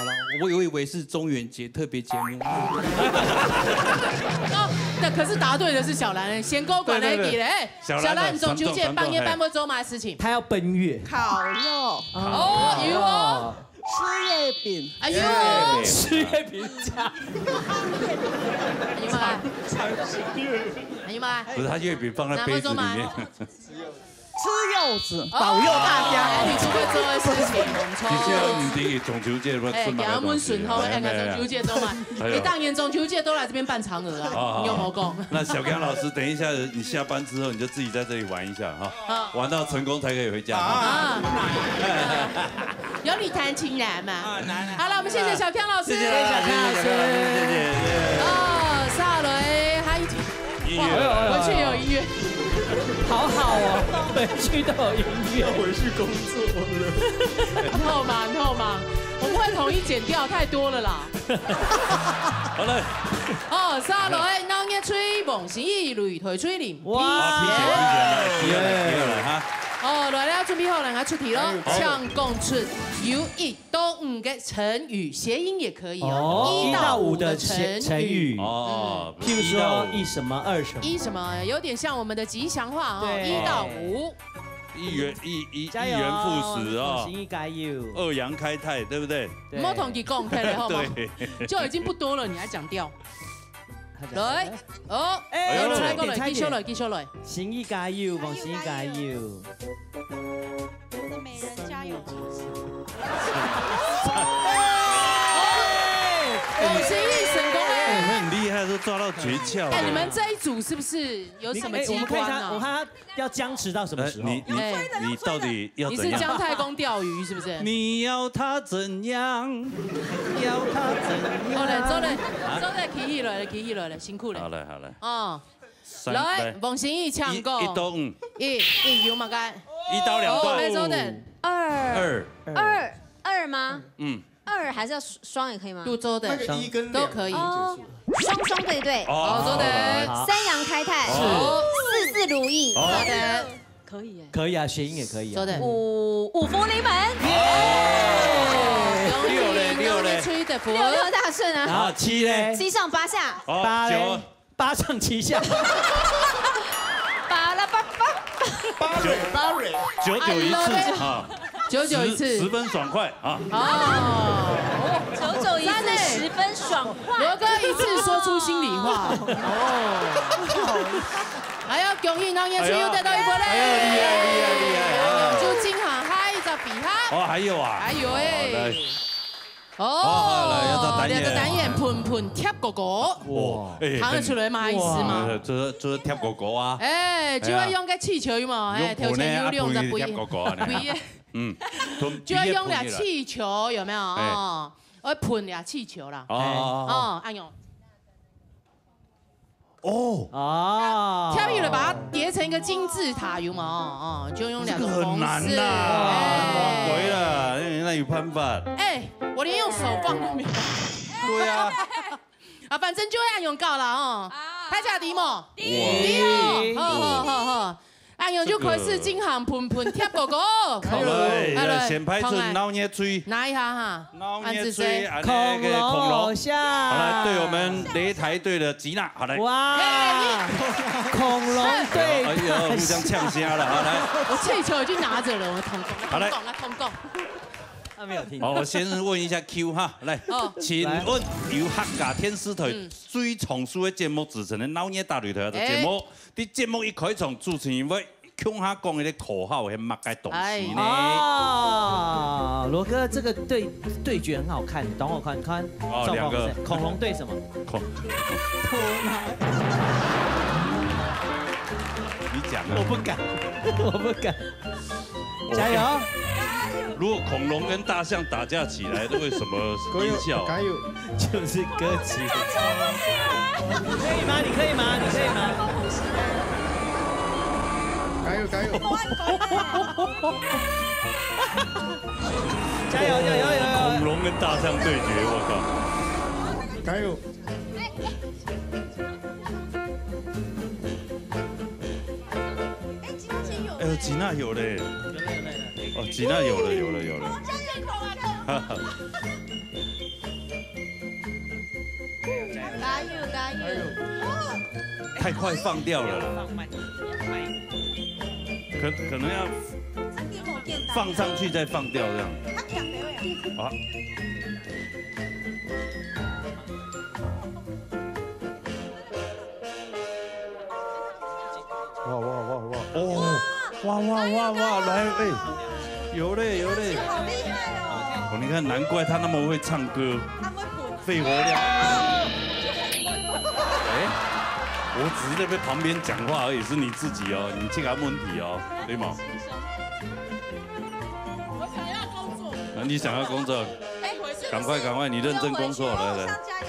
了，我以为是中元节特别节目。那可是答对的是小兰，先勾管那一题嘞。小兰，中秋节半夜半不做嘛事情？他要奔月。烤肉。哦，有哦。吃月饼。哎呦，吃月饼加。哎呦妈！哎呦妈！不是，他月饼放在杯子里面。吃柚子，保佑大家。你出去做的事情，其实唔止中秋节，我给他们顺后，中秋节都嘛，你当年中秋节都来这边办嫦娥啊，你有冇讲？那小刚老师，等一下你下班之后，你就自己在这里玩一下哈，玩到成功才可以回家。有你弹琴难吗？好了，我们谢谢小康老师，谢谢小康老师，谢谢。哦，下来还音乐，回去也有音乐。好好哦，回去都有音乐，回去工作了。很忙，我不会统一剪掉，太多了啦。好嘞。哦，下来闹热吹，王心怡擂台吹林。哇，皮来哈。哦，来了，准备好了，来出题喽。抢供出由1到5个成语，谐音也可以哦。1到5的成语哦，譬如说1什么2什么。1什么，有点像我们的吉祥话哦。1到5。一元复始啊！心意加油。2阳开泰，对不对？莫同你讲，对好吗？就已经不多了，你还讲掉。来，哦，出来过来，继续来。心意加油，王心意加油。美人加油！王心怡成功哎！很厉害，都抓到诀窍。哎，你们这一组是不是有什么机关啊？我看他要僵持到什么时候？你到底要怎样？你是姜太公钓鱼是不是？你要他怎样？要他怎样？走嘞，起起来了，辛苦了。好嘞。哦，来，王心怡抢过。1到5。1有嘛该？1到2段。来，走的。2吗？嗯。 2还是要双也可以吗？都周的1跟2都可以。双对对。哦，周的。3阳开泰。4字如意。周的。可以耶。可以啊，谐音也可以。周的。5福临门。6嘞。吹的福。6大顺啊。然后7嘞。 7上8下。 8嘞。8上7下。 8了8蕊。 9一次啊。 9一次，10分爽快啊！哦，9一次10分爽快。罗哥一次说出心里话。哦，还要恭喜น้อง燕春又得到1分嘞！厉害！祝金行嗨就比哈。哦，还有啊！还有哎。哦，2個單元盤盤貼哥哥。哇，睇得出來嘛意思嘛？做貼哥哥啊！哎，就要用個氣球嘛，哎，條線有用就不一。嗯，就要用倆氣球，有沒有？哦，我噴倆氣球啦。哦，按用。哦，跳遠了，把它疊成一個金字塔，有嗎？哦，就用2種方式。很難呐，魔鬼了，那有辦法。哎，我連用手放都沒有。對啊。啊，反正就按用夠了哦。拍下題目。好。 按用就可是金行盆盆貼哥哥，好嘞，先拍出腦熱水，拿一下哈，腦熱水，恐龍下，好來，對我們擂台隊的吉娜，好來，哇，恐龍隊，哎呦，互相嗆聲了，好來，我氣球已經拿着了，我通共，他沒有聽，好，我先問一下 Q 哈，來，請問由客家天師台最重數的節目組成的腦熱大擂台的節目。 啲節目一開場，主持人會向下講一個口號，係乜嘅東西呢？哦，羅哥，這個對決很好看，等我看。哦，2個。恐龍對什麼？你講啊！我不敢。加油！如果恐龍跟大象打架起來，都會什麼音效？加油！就是歌詞。可以嗎？你可以嗎？加油！加油加油加油！恐龙跟大象对决，我靠！加油！哎呦，吉娜有嘞！哦，吉娜有了。加油！太快放掉了啦，可能要放上去再放掉这样。啊。哇！来，哎，有嘞！好厉害哦！哦，你看，难怪他那么会唱歌，肺活量。我只是在旁边讲话而已，是你自己哦，你这个问题哦，对吗？我想要工作。你想要工作？赶快，你认真工作，来。加油！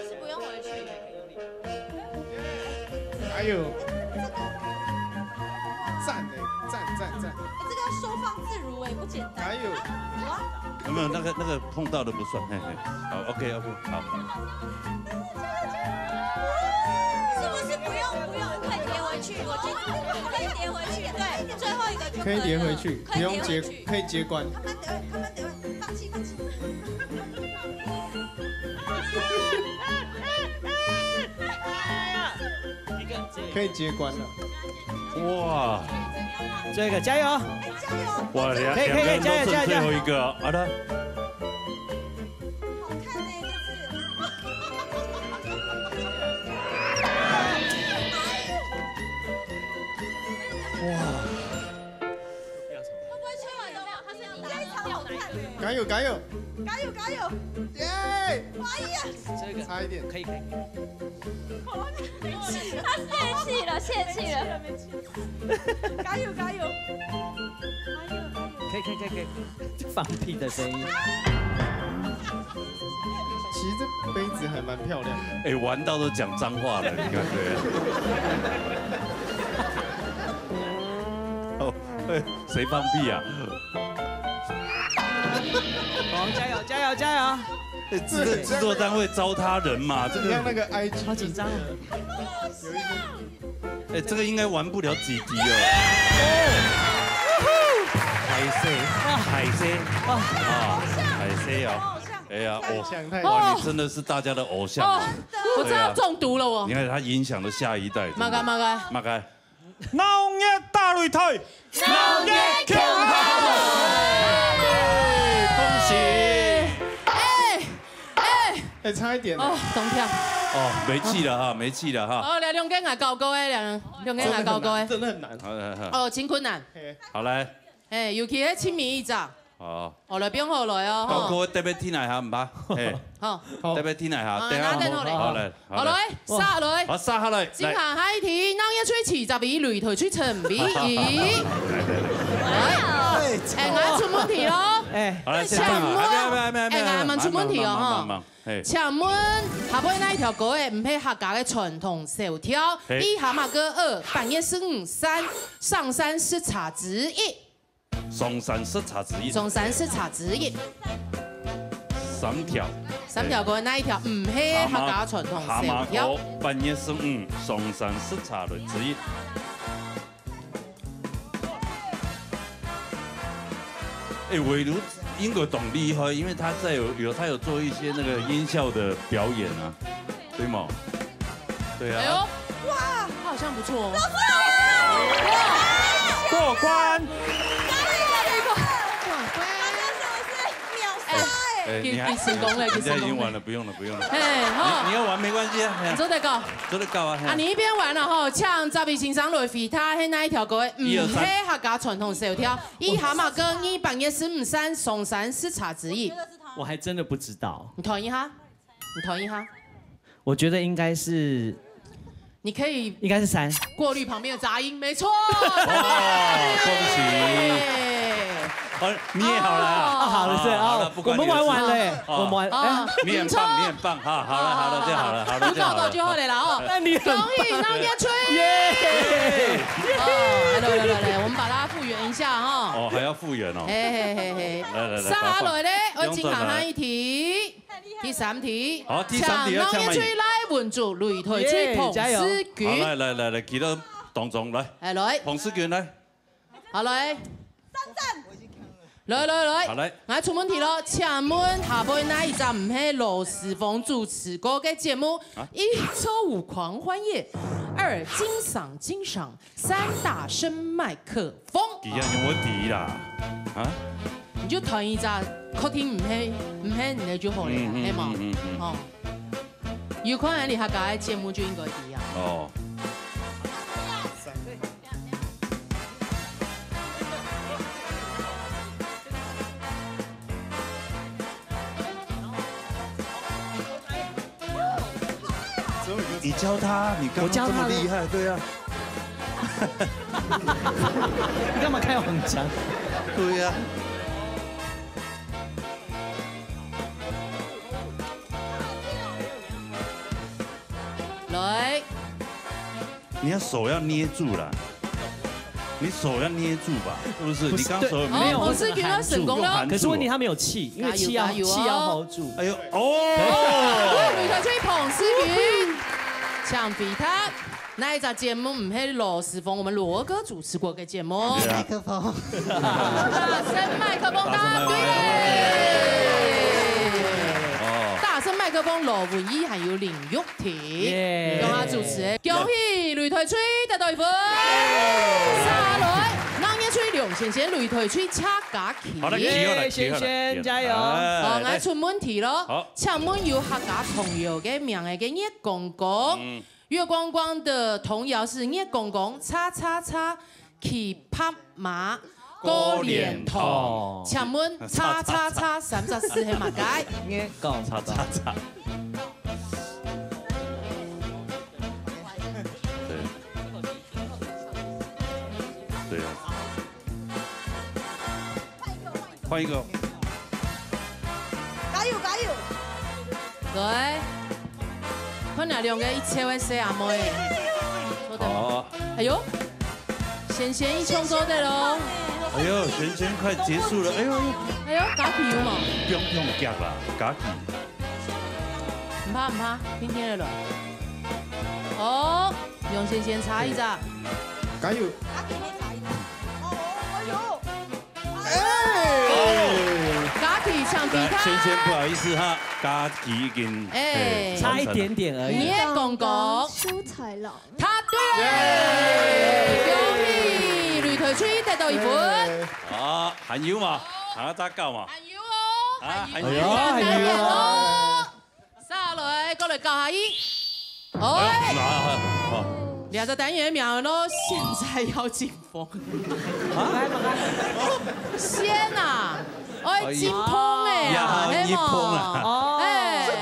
是不用回去。加油！赞！这个要收放自如哎，不简单。加油！没有那个碰到的不算，嘿，好 ，OK， 好。不用，可以叠回去。我觉得可以叠回去。对，最后一个就可以叠回去，不用接，可以接关。他们放弃。可以接关了。哇，这个加油！哇，两个人都剩最后一个，好的。加油！耶！哎呀，这个差一点，可以。他泄气了。加油！可以。放屁的声音。其实这杯子还蛮漂亮的。哎，玩到都讲脏话了，你看对。哦，谁放屁啊？加油！制作单位糟蹋人嘛，这个像那个 IG， 好紧张。哎，这个应该玩不了几滴哦。海星哦。哎呀，哇，你真的是大家的偶像。我真要中毒了我。你看他影响了下一代。马该。农业大擂台，农业共和恭喜！哎，差一点哦，东跳。哦，没气了哈。哦，两间也高高的，两间也高高的。真的很难。哦，真困难。好来。哎，尤其迄清明一早。哦。哦，来变好来哦。高高特别听来下唔怕。好。特别听来下。好来。好来，杀来。好杀下来。今行海天，农业吹40米，擂台吹10米。哎，我出问题咯。哎，请问出问题哦哈。请问下尾那一条歌的唔配客家的传统小跳，一蛤蟆歌2，半夜4、5、3，上山视察之一。上山视察之一。三条歌那一条唔配客家传统小跳。半夜4、5，上山视察的之一。哎，伟如英国懂厉害，因为他有做一些那个音效的表演啊，对吗？对啊。哎呦，哇，他好像不错哦。过关。你成功了，你现在已经完了，不用了。哎，好，你要玩没关系啊。你做得够啊。啊，你一边玩了吼，唱10位欣赏雷菲他迄那一条歌，唔係客家傳統小跳，一蛤蟆歌，2半夜4、5、3，上山視察之一。我還真的不知道。你同意哈？我覺得應該是。你可以。應該是3。過濾旁邊的雜音，沒錯。恭喜。你也好了，好了是啊，我们玩完了，我们玩，你很棒，好了就好了，不搞到就好了哦。那你可以让叶吹，耶！来，我们把它复原一下。下哈。哦，还要复原哦。来，下来咧，我进行下一题，第3题。好，第3题要抢满。吹来稳住擂台吹彭思娟。好，来，记得当中来。来，彭思娟来。好来。3站。来，好来，我出问题咯，请问下尾哪一站唔系罗时丰主持过嘅节目？1周5狂欢夜，2金嗓金赏，3大声麦克风。第一有问题啦，啊？你就弹一扎，客厅唔系你就好了，系嘛？哦，有可能你下家嘅节目就应该第一啊。哦。你教他，你刚刚这么厉害，对啊。你干嘛开黄腔？对呀。来，你要手要捏住了，你手要捏住吧，是不是？你刚手没有，我是觉得成功了。可是问题他没有气，因为气要 hold 住。哎呦，女团吹彭思云。抢比他那一集节目唔系罗时丰，我们罗哥主持过嘅节目。麦克风，大声麦克风答对。大声麦克风罗文怡还有林玉婷，用下主持，恭喜擂台吹得到一分。下来，那年吹梁先生擂台吹恰假期。好了，先生加油！好，我出问题咯。请问有客家童谣嘅名嘅嘅叶公公。月光光的童谣是叶公公叉叉叉去拍马过脸头，请问叉叉叉34是乜解？叶公叉叉叉。对啊。换一个。加油！对。看哪两个一切会谁阿妹？哦。哎呦，贤贤一冲做的喽。哎呦，贤贤快结束了。哎呦，假期有冇？不用夹啦，假期。唔怕，明天的了。哦，用贤贤查一查。加油！假期抢比他。贤贤不好意思哈，假期已经差一点点而已。叶公公。修才郎。他对。恭喜擂台吹得到一分。啊，含油嘛，下咋搞嘛？含油哦，含油哦。下来，过来教下伊。2個單元秒咯，現在要進風。先啊，我係進風嘅啊，係冇？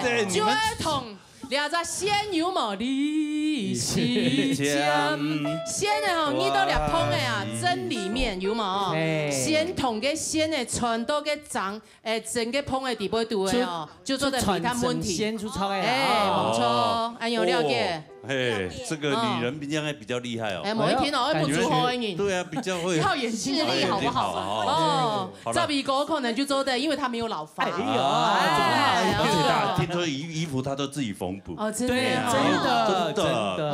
誒，就係同2個先有冇你是將先嘅吼，你都2風嘅啊，真裡面有冇？先同嘅先嘅傳到嘅長整個風嘅地步度嘅哦，就做得比他問題。先出錯嘅，冇錯，按有了解。嘿，这个女人比较厉害哦。哎，某一天哦，会不出好的人。对啊，比较会。靠眼睛力好不好？哦，赵比哥可能就做的，因为他没有老发。哎呦，而且听说衣服他都自己缝补。哦，真的，真的，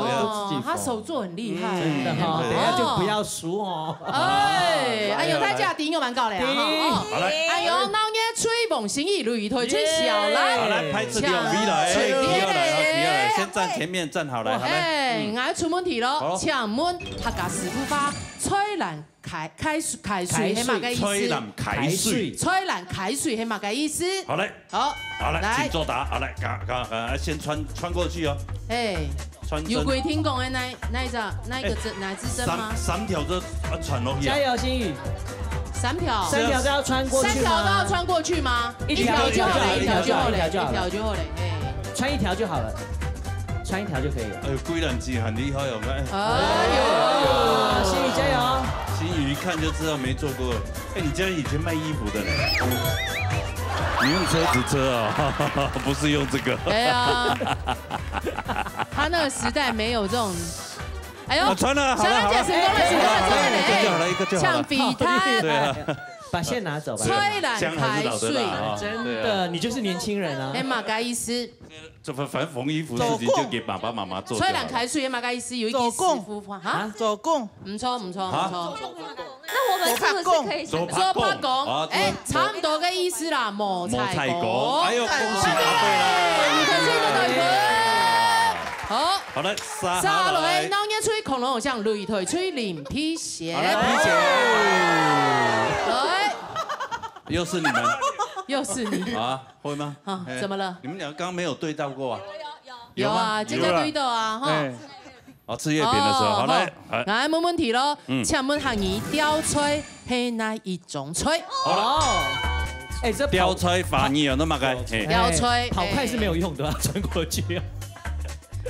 哦，他手作很厉害，真的哈。等下就不要输哦。哎呦，他家第一个蛮高的哈。好来，哎呦，老年吹梦心意，擂台吹小兰。好来，拍这两 V 来，不要来，先站前面站好。哎，我出问题咯，请问客家师傅把吹蓝开水係乜嘅意思？吹藍開水，吹藍開水係乜嘅意思？好嘞，好來，請作答。好來，先穿過去哦。哎，有規定講嘅那一支針嗎？3條都穿落去。加油，新宇。3條都要穿過去嗎？3條都要穿過去嗎？1條就好了，1條就好了，1條就好了。哎，穿1條就好了。穿1條就可以了。哎呦，歸蘭機很厲害哦！哎呦，新宇加油！新宇一看就知道沒做過。哎，你家以前賣衣服的呢？你用車子車啊，不是用這個。對啊，他那個時代沒有這種哎呦，传了，小兰姐成功了，成功了，成功了，一个就好了，一个就好了。抢比他，对啊，把线拿走吧。吹蓝开水，真的，你就是年轻人啊。哎，马盖医师，这反正缝衣服事情就给爸爸妈妈做。吹蓝开水，马盖医师有一个师傅哈，做工，唔错唔错唔错。那我们是不是可以做拍工？哎，差不多的意思啦，磨菜工。哎呦，恭喜答对了，可惜得到一分。好，好了，沙雷脑叶吹恐龙偶像擂腿吹领皮鞋。好了，皮鞋。来，又是你们，又是你啊？会吗？啊，怎么了？你们俩刚刚没有对到过啊？有啊，这个对到啊，哈。哦，吃月饼的时候，好来，来问问题喽。请问行业吊吹是哪一种吹？哦，哎，这吊吹法你有那么个？吊吹跑快是没有用的，要穿过去。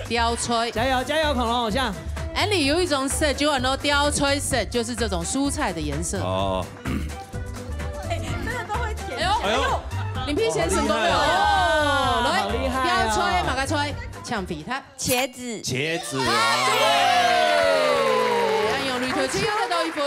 吊吹，加油加油，恐龙偶像。哎，你有一种色，就很多吊吹色，就是这种蔬菜的颜色。哦。真的都会甜。哎呦，领皮鞋成功了哦！来，吊吹，马个吹，抢比他茄子。茄子啊！对，用铝腿吹又得到一分。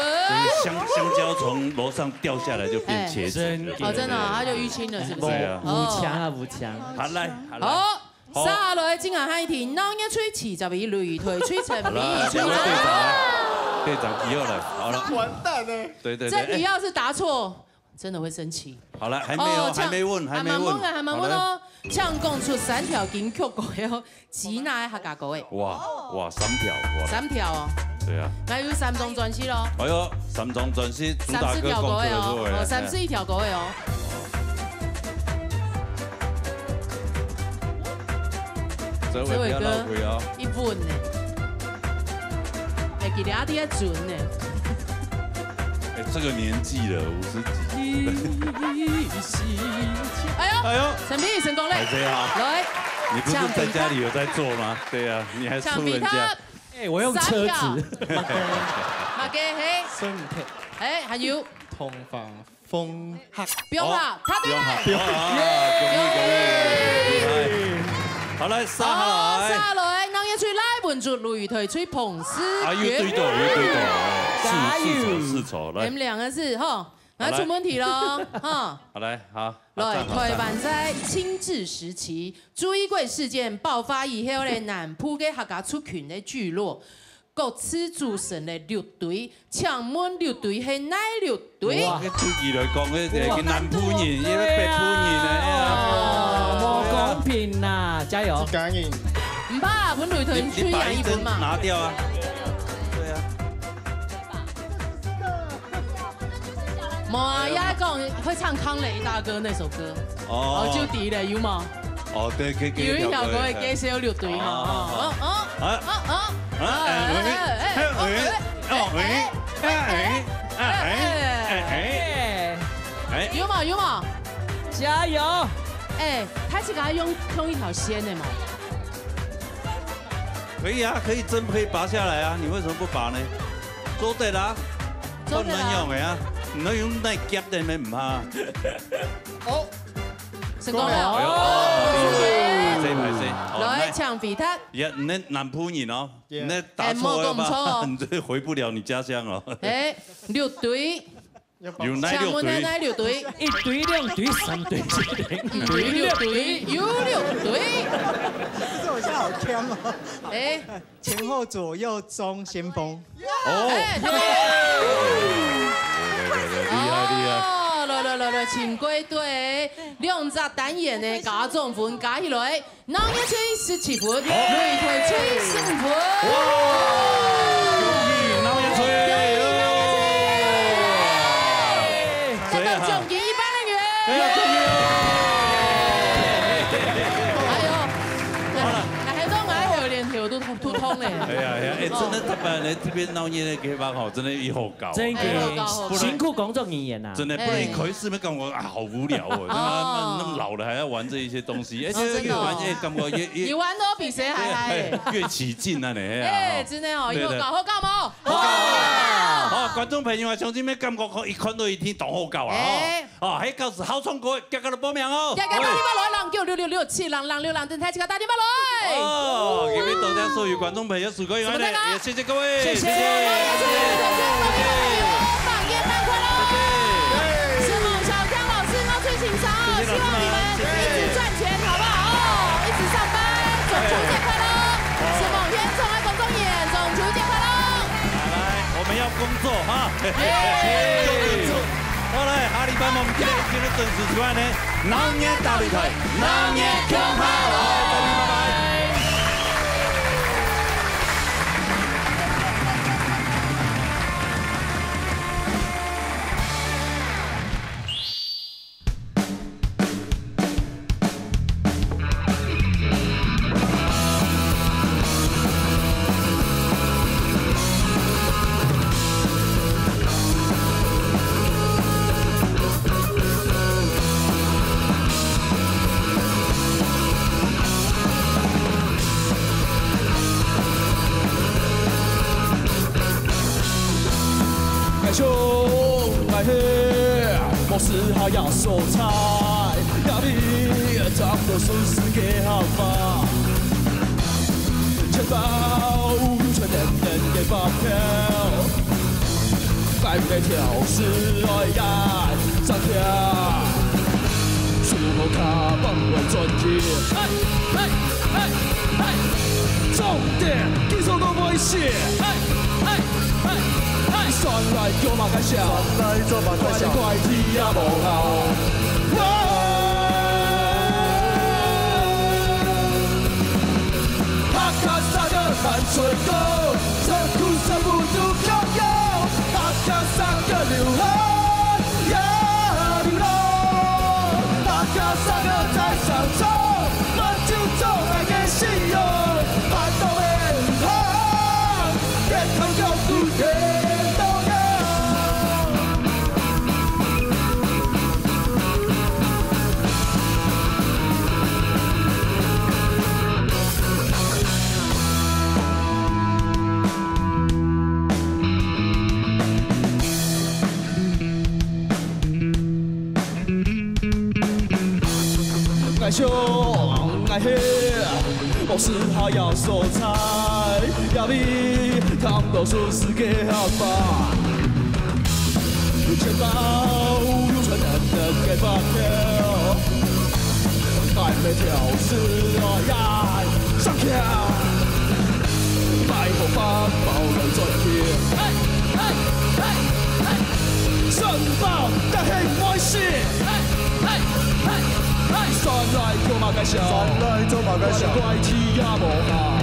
香蕉从楼上掉下来就变茄子。哦，真的，它就淤青了，是不是？对啊。五强啊，五强。好来，好。沙雷今晚海天，脑叶吹起就比擂腿吹成米吹队长提后了，好了，完蛋了。对。这题要是答错，真的会生气。好了，还没有，还没问。还蛮问哦。唱讲出3条金曲歌哦，吉娜客家歌的。哇，3条哇。3条哦。对啊。那有3张专辑咯。哎呦，3张专辑主打歌讲出来哦，31条歌的哦。这位歌一分呢，会记得阿弟在准呢。哎，这个年纪了，50几。哎呦，陈皮成功嘞！还这样，来，你不是在家里有在做吗？对啊，你还出人家。哎，我用车子。马给嘿。孙武佩。哎，还有。通发风黑。不用了，他对了。不用了。好来，沙雷，脑叶吹来稳住擂腿吹捧丝。啊，又对到，四丑来。你们2个是哈，来出问题喽哈。好来，好。来，台湾在清治时期，朱一贵事件爆发以后咧，南埔嘅客家族群的聚落。各自组成的乐队，请问乐队是哪乐队？哇，出意来讲，那个南埔人，因为北埔人呢，不公平呐！加油！感应。唔怕，本擂腿吹赢一分嘛。拿掉啊！对啊。冇啊，也讲会唱康雷大哥那首歌。哦。就敌了，有冇？哦，对，有一条歌会介绍乐队哈。有嘛，加油！哎，他是给他用一条线的嘛？可以啊，可以针可以拔下来啊，你为什么不拔呢？做对啦，不能用的啊，唔能用那夹的咩唔怕。哦，成功了！这排谁？来抢比他。也，那南埔人哦，那打错了吧？你这回不了你家乡哦。哎，乐队。有哪六队？哪六队？一队、两队、3队、4队、5队、6队，有6队。这我现在好强哦！哎，前后左右中先锋。哦，厉害！来，请归队，2只单元的加总分加起来，脑叶吹17分，擂腿吹15分。恭喜脑叶吹！奖金100元。哎呀，恭喜！哎呦，还都爱有连条都突通嘞。哎呀，真的他们来这边闹夜的地方好，真的以后搞。真的辛苦工作人员呐。真的不然可以是没感觉啊，好无聊哦。那么老了还要玩这一些东西，而且越玩越感觉越玩都比谁还嗨，越起劲啊你。哎，真的哦，以后搞好搞冇？好，观众朋友啊，相信咩感觉可一看到一天当好搞啊！哦，喺舊時考創過，夾個嚟報名哦。夾個打電話來，人叫6667，人6人電台，即刻打電話來。哦，今日大家所所有观众朋友，曙光永安的，也谢谢各位，谢谢。请上哦！希望你们一直赚钱，好不好？哦，一直上班，中秋节快乐！是某天宠爱公众演，中秋节快乐！来，我们要工作哈！好嘞，下礼拜我们今日准时出来呢，农业大擂台，农业共好乐，拜拜。莫是还要收菜，要你差不多顺势给好吧。钱包有存年年的发票，该每条是爱呀张条，出门卡帮我赚钱。重点技术都不会写。算来叫嘛该笑，算来做嘛该笑，怪天也无效。拍卡三个难吹高，这苦涩不足飘摇。拍卡三个流汗也流浪，拍卡三个在上场，满就做爱的信用，拍到面汤，健康要注意。爱笑爱喝，无事还要收菜，要你贪多数世界好吧？有钱包有存人给发票，爱每条是我呀上跳，买好包包人赚钱。上报但很开心。算来做嘛该笑，算来做嘛该笑，怪天也无效。